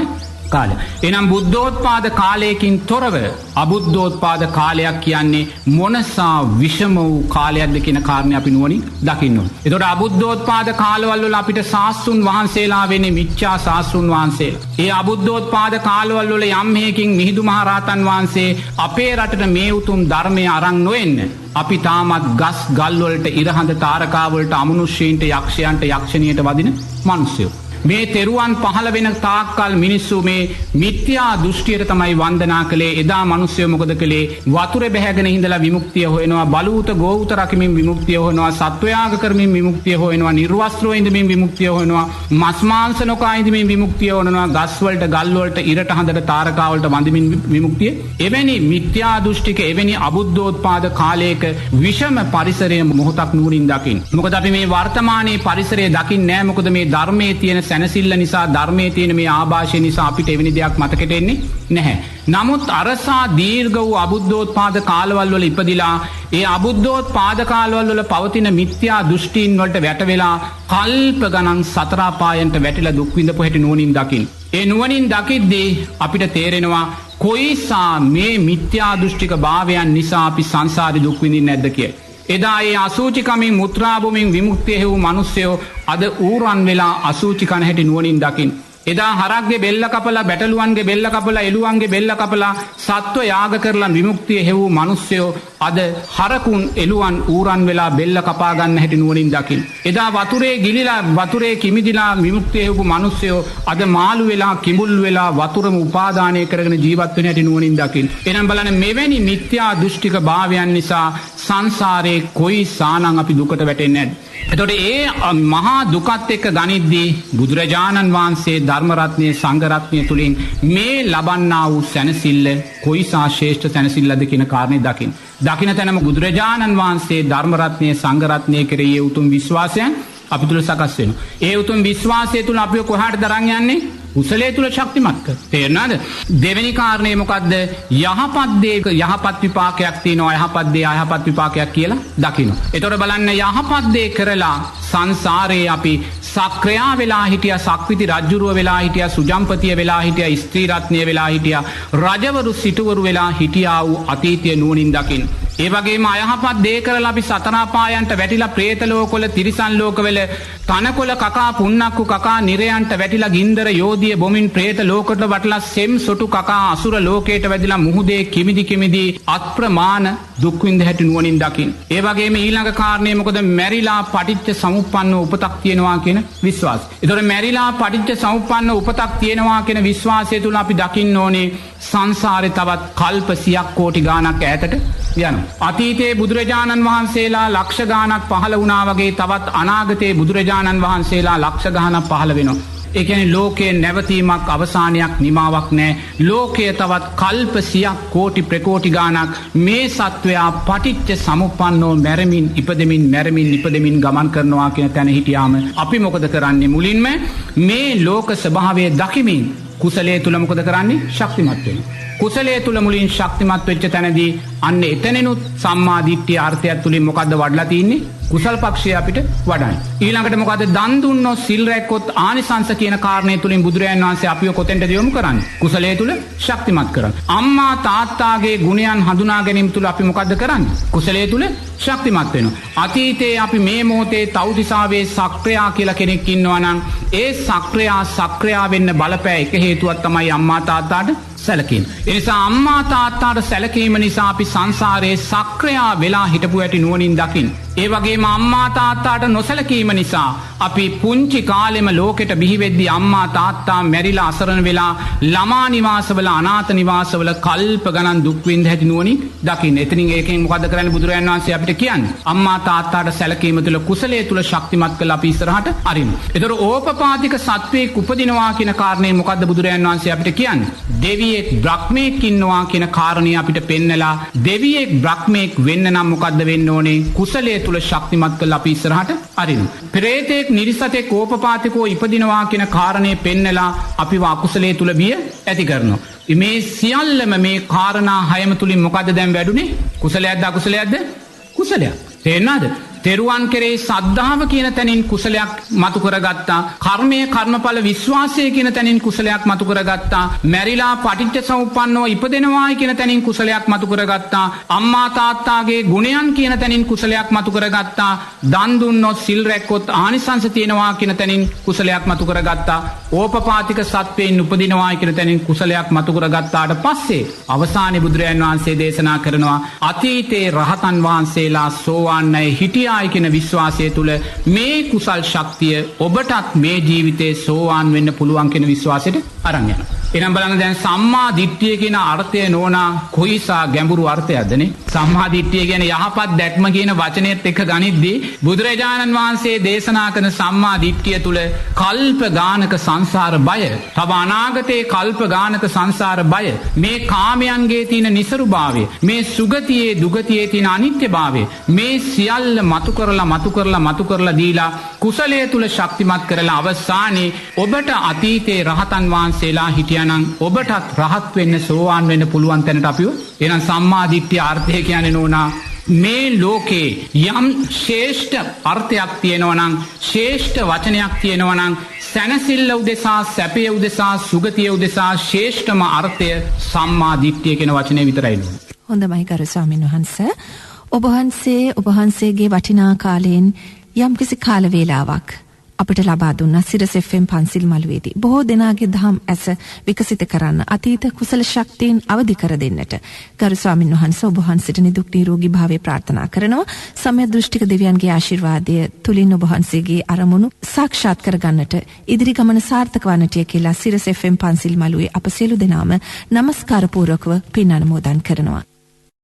කාලය. එනම් බුද්ධෝත්පාද කාලයකින් තොරව අබුද්ධෝත්පාද කාලයක් කියන්නේ මොනසා විෂම වූ කාලයක්ද කියන කාරණේ අපි නුවණින් දකින්න ඕනේ. ඒතකොට අබුද්ධෝත්පාද කාලවල වල අපිට සාස්තුන් වහන්සේලා වෙන්නේ මිච්ඡා සාස්තුන් වහන්සේලා. ඒ අබුද්ධෝත්පාද කාලවල වල යම් හේකින් මිහිඳු මහ රහතන් වහන්සේ අපේ රටට මේ උතුම් ධර්මය අරන් නොෙන්න අපි තාමත් ගස් ගල් වලට ඉරහඳ තාරකා වලට අමනුෂ්‍යයින්ට යක්ෂයන්ට යක්ෂණියට වදින මිනිස්සුયો. මේ තෙරුවන් පහළ වෙන තාක්කල් මිනිස්සු මේ මිත්‍යා දෘෂ්ටියට තමයි වන්දනා කළේ. එදා මිනිස්සු මොකද කළේ? වතුරේ බැහැගෙන ඉඳලා විමුක්තිය හොයනවා, බලූත ගෝවුත රකිමින් විමුක්තිය හොයනවා, සත්වයාග කරමින් විමුක්තිය හොයනවා, නිර්වස්ත්‍රව ඉඳමින් විමුක්තිය හොයනවා, මස් මාංශ නොකා ඉඳමින් විමුක්තිය හොයනවා, ගස් වලට ගල් වලට ඉරට හඳට තාරකා වලට වඳමින් විමුක්තිය. එවැනි මිත්‍යා දෘෂ්ටික එවැනි අබුද්ධෝත්පාද කාලයක විෂම පරිසරය මොහොතක් නුවණින් දකින්න. මොකද අපි මේ වර්තමානයේ පරිසරය දකින්නේ නැහැ. මොකද මේ ධර්මයේ තියෙන සැනසෙල්ල නිසා ධර්මයේ තියෙන මේ ආభాෂය නිසා අපිට එවැනි දෙයක් මතකෙට එන්නේ නැහැ. නමුත් අරසා දීර්ඝ වූ අබුද්ධෝත්පාද කාලවල වල ඉපදිලා ඒ අබුද්ධෝත්පාද කාලවල වල පවතින මිත්‍යා දෘෂ්ටීන් වලට වැට වෙලා කල්ප ගණන් සතර අපායන්ට වැටිලා දුක් විඳපු හැටි නුවණින් දකින්න. ඒ නුවණින් දකිද්දී අපිට තේරෙනවා කොයිසා මේ මිත්‍යා දෘෂ්ටික භාවයන් නිසා අපි සංසාරේ දුක් විඳින්නේ නැද්ද කියලා. එදා ඒ අසූචිකමින් මුත්‍රාභූමින් විමුක්තිය හේවූ මිනිස්සයෝ අද ඌරන් වෙලා අසූචි කන හැටි නුවණින් දකින්න. එදා හරක්ගේ බෙල්ල කපලා, බැටළුවන්ගේ බෙල්ල කපලා, එළුවන්ගේ බෙල්ල කපලා සත්ව යාග කරලා විමුක්තිය හේවූ මිනිස්සයෝ අද හරකුන් එළුවන් ඌරන් වෙලා බෙල්ල කපා ගන්න හැටි නුවණින් දකින්න. එදා වතුරේ ගිලිලා වතුරේ කිමිදිලා විමුක්තිය හේවූ මිනිස්සයෝ අද මාළු වෙලා කිඹුල් වෙලා වතුරම උපාදානය කරගෙන ජීවත් වෙන හැටි නුවණින් දකින්න. එනම් බලන්න මෙවැනි මිත්‍යා දෘෂ්ටික භාවයන් නිසා සංසාරේ කොයි සානං අපි දුකට වැටෙන්නේ නැද්ද? එතකොට ඒ මහා දුකත් එක්ක ගනිද්දී බුදුරජාණන් වහන්සේ ධර්ම රත්නය සංඝ රත්නය තුලින් මේ ලබන්නා වූ සැනසෙල්ල කොයිසා ශ්‍රේෂ්ඨ සැනසෙල්ලද කියන කාරණේ දකින්න. දකින්න තැනම බුදුරජාණන් වහන්සේ ධර්ම රත්නය සංඝ රත්නය කෙරෙහි උතුම් විශ්වාසයන් අපි තුල සකස් වෙනවා. ඒ උතුම් විශ්වාසය තුල අපිව කොහාට දරන් යන්නේ? කුසලයේ තුල ශක්තිමත් කර. තේරෙනවද? දෙවෙනි කාරණේ මොකද්ද? යහපත් දේ යහපත් විපාකයක් තියෙනවා, යහපත් දේ අයහපත් විපාකයක් කියලා දකින්න. ඒතකොට බලන්න යහපත් දේ කරලා සංසාරේ අපි සක්‍රියා වෙලා හිටියා, සක්විති රජුරුව වෙලා හිටියා, සුජම්පතිය වෙලා හිටියා, ස්ත්‍රී රත්නය වෙලා හිටියා, රජවරු සිටුවරු වෙලා හිටියා වූ අතීතය නුවණින් දකින්න. ඒ වගේම අයහපත් දේ කරලා අපි සතර අපායන්ට වැටිලා പ്രേත ලෝකවල, තිරිසන් ලෝකවල තනකොළ කකා, පුන්නක්කු කකා, නිරයන්ට වැටිලා ගින්දර යෝධිය බොමින් പ്രേත ලෝකවලට වටලා සෙම් සොටු කකා අසුර ලෝකයට වැදිලා මුහුදේ කිමිදි අප්‍රමාණ දුක් විඳ හැටි නුවණින් දකින්න. ඒ වගේම ඊළඟ කාරණේ මොකද? මැරිලා පටිච්ච සමුප්පන්න උපතක් තියෙනවා කියන විශ්වාසය. ඒතකොට මැරිලා පටිච්ච සමුප්පන්න උපතක් තියෙනවා කියන විශ්වාසය තුල අපි දකින්න ඕනේ සංසාරේ තවත් කල්ප 100ක් කෝටි ගාණක් ඈතට යනවා. අතීතයේ බුදුරජාණන් වහන්සේලා ලක්ෂ ගාණක් පහළ වුණා වගේ තවත් අනාගතයේ බුදුරජාණන් වහන්සේලා ලක්ෂ ගාණක් පහළ වෙනවා. ඒ කියන්නේ ලෝකයේ නැවතීමක් අවසානයක් නිමාවක් නැහැ. ලෝකය තවත් කල්ප 100ක් කෝටි ප්‍රකෝටි ගාණක් මේ සත්වයා පටිච්ච සමුප්පන්නෝ මැරමින් ඉපදෙමින් මැරමින් ඉපදෙමින් ගමන් කරනවා කියන තැන හිටියාම අපි මොකද කරන්නේ? මුලින්ම මේ ලෝක ස්වභාවය දකිමින් කුසලයේ තුල මොකද කරන්නේ? ශක්තිමත් වෙනවා. කුසලයේ තුල මුලින් ශක්තිමත් වෙච්ච තැනදී අන්න එතනෙනුත් සම්මා දිට්ඨිය අර්ථයත් තුලින් මොකද්ද වඩලා තින්නේ? කුසල් පක්ෂය අපිට වඩයි. ඊළඟට මොකද්ද? දන් දුන්නොත් සිල් රැක්කොත් ආනිසංස කියන කාරණේ තුලින් බුදුරයන් වහන්සේ අපිව කොතෙන්ද යොමු කරන්නේ? කුසලයේ තුල ශක්තිමත් කරන්නේ. අම්මා තාත්තාගේ ගුණයන් හඳුනා ගැනීම තුල අපි මොකද්ද කරන්නේ? කුසලයේ තුල ශක්තිමත් වෙනවා. අතීතයේ අපි මේ මොහොතේ තවුතිසාවේ සක්‍රියා කියලා කෙනෙක් ඉන්නවා නම් ඒ සක්‍රියා වෙන්න බලපෑ එක හේතුවක් තමයි අම්මා තාත්තාට සැලකීම. ඒ නිසා අම්මා තාත්තාට සැලකීම නිසා අපි සංසාරයේ සක්‍රියා වෙලා හිටපු ඇති නුවණින් දකින්න. ඒ වගේම අම්මා තාත්තාට නොසැලකීම නිසා අපි පුංචි කාලෙම ලෝකෙට බිහි වෙද්දී අම්මා තාත්තා මැරිලා අසරණ වෙලා ළමා නිවාසවල අනාථ නිවාසවල කල්ප ගණන් දුක් විඳ ඇති නුවණින් දකින්න. එතනින් ඒකෙන් මොකද කරන්නේ බුදුරජාණන් වහන්සේ අපිට කියන්නේ? අම්මා තාත්තාට සැලකීම තුළ කුසලයේ තුල ශක්තිමත් කරලා අපි ඉස්සරහට අරින්න. ඒතර ඕපපාතික සත්වයක් උපදිනවා කියන කාරණේ මොකද්ද බුදුරජාණන් වහන්සේ අපිට කියන්නේ? දෙවියෙක් බ්‍රහ්මෙක් ඉන්නවා කියන කාරණේ අපිට පෙන්නලා දෙවියෙක් බ්‍රහ්මෙක් වෙන්න නම් මොකද්ද වෙන්න ඕනේ? කුසලයේ තුල ශක්තිමත් කරලා අපි ඉස්සරහට අරින්න. ප්‍රේතෙක් නිරිසතෙක් ඕපපාතිකෝ ඉපදිනවා කියන කාරණේ පෙන්නලා අපිව අකුසලයේ තුල බිය ඇති කරනවා. මේ සියල්ලම මේ කාරණා හයම තුලින් මොකද්ද දැන් වැඩුනේ? කුසලයක්ද අකුසලයක්ද? කුසලයක්. තේරෙනවද? තෙරුවන් කෙරේ සද්ධාව කියන තැනින් කුසලයක් මතු කරගත්තා. කර්මය කර්මඵල විශ්වාසය කියන තැනින් කුසලයක් මතු කරගත්තා. මැරිලා පටිච්ච සමුප්පන්නව ඉපදෙනවායි කියන තැනින් කුසලයක් මතු කරගත්තා. අම්මා තාත්තාගේ ගුණයන් කියන තැනින් කුසලයක් මතු කරගත්තා. දන් දුන්නොත් සිල් රැක්කොත් ආනිසංස තියෙනවා කියන තැනින් කුසලයක් මතු කරගත්තා. ඕපපාතික සත්වයෙන් උපදිනවායි කියන තැනින් කුසලයක් මතු කරගත්තාට පස්සේ අවසානයේ බුදුරජාණන් වහන්සේ දේශනා කරනවා අතීතේ රහතන් වහන්සේලා සෝවාන් අය හිටියා කියන විශ්වාසය තුළ මේ කුසල් ශක්තිය ඔබටත් මේ ජීවිතේ සෝවාන් වෙන්න පුළුවන් කියන විශ්වාසයට අරන් යනවා. එනම් බලන්න දැන් සම්මා දිට්ඨිය කියන අර්ථය නෝනා කොයිසා ගැඹුරු අර්ථයක්දනේ? සම්මා දිට්ඨිය කියන්නේ යහපත් දැක්ම කියන වචනයත් එක්ක ගනිද්දී බුදුරජාණන් වහන්සේ දේශනා කරන සම්මා දිට්ඨිය තුළ කල්ප ගානක සංසාර බය, තව අනාගතයේ කල්ප ගානක සංසාර බය, මේ කාමයන්ගේ තියෙන නිසරුභාවය, මේ සුගතියේ දුගතියේ තියෙන අනිත්‍යභාවය, මේ සියල්ල මතු කරලා දීලා කුසලයේ තුල ශක්තිමත් කරලා අවසානයේ ඔබට අතීතේ රහතන් වහන්සේලා හිටියානම් ඔබටත් රහත් වෙන්න සෝවාන් වෙන්න පුළුවන් තැනට අපිව එහෙනම් සම්මා දිට්ඨිය අර්ථය කියන්නේ නෝනා මේ ලෝකේ යම් ශ්‍රේෂ්ඨ අර්ථයක් තියෙනවා නම් ශ්‍රේෂ්ඨ වචනයක් තියෙනවා නම් සැනසෙල්ල උදෙසා සැපය උදෙසා සුගතිය උදෙසා ශ්‍රේෂ්ඨම අර්ථය සම්මා දිට්ඨිය කියන වචනේ විතරයි නෝනා. හොඳයි ගරු ස්වාමීන් වහන්සේ. ඔබ වහන්සේගේ වටිනා කාලයෙන් යම්කිසි කාල වේලාවක් අපිට ලබා දුන්නා සිරස් FM පන්සිල් මළුවේදී. බොහෝ දෙනාගේ දහම් ඇස විකසිත කරන්න අතීත කුසල ශක්තියින් අවදි කර දෙන්නට ගරු ස්වාමීන් වහන්සේ ඔබ වහන්සේට නිදුක් නිරෝගී භාවය ප්‍රාර්ථනා කරනවා. සම්‍යක් දෘෂ්ටික දෙවියන්ගේ ආශිර්වාදය තුලින් ඔබ වහන්සේගේ අරමුණු සාක්ෂාත් කර ගන්නට ඉදිරි ගමන සාර්ථක වන්නට කියලා සිරස් FM පන්සිල් මළුවේ අප සියලු දෙනාම নমස්කාර පූර්වකව පින් අනුමෝදන් කරනවා.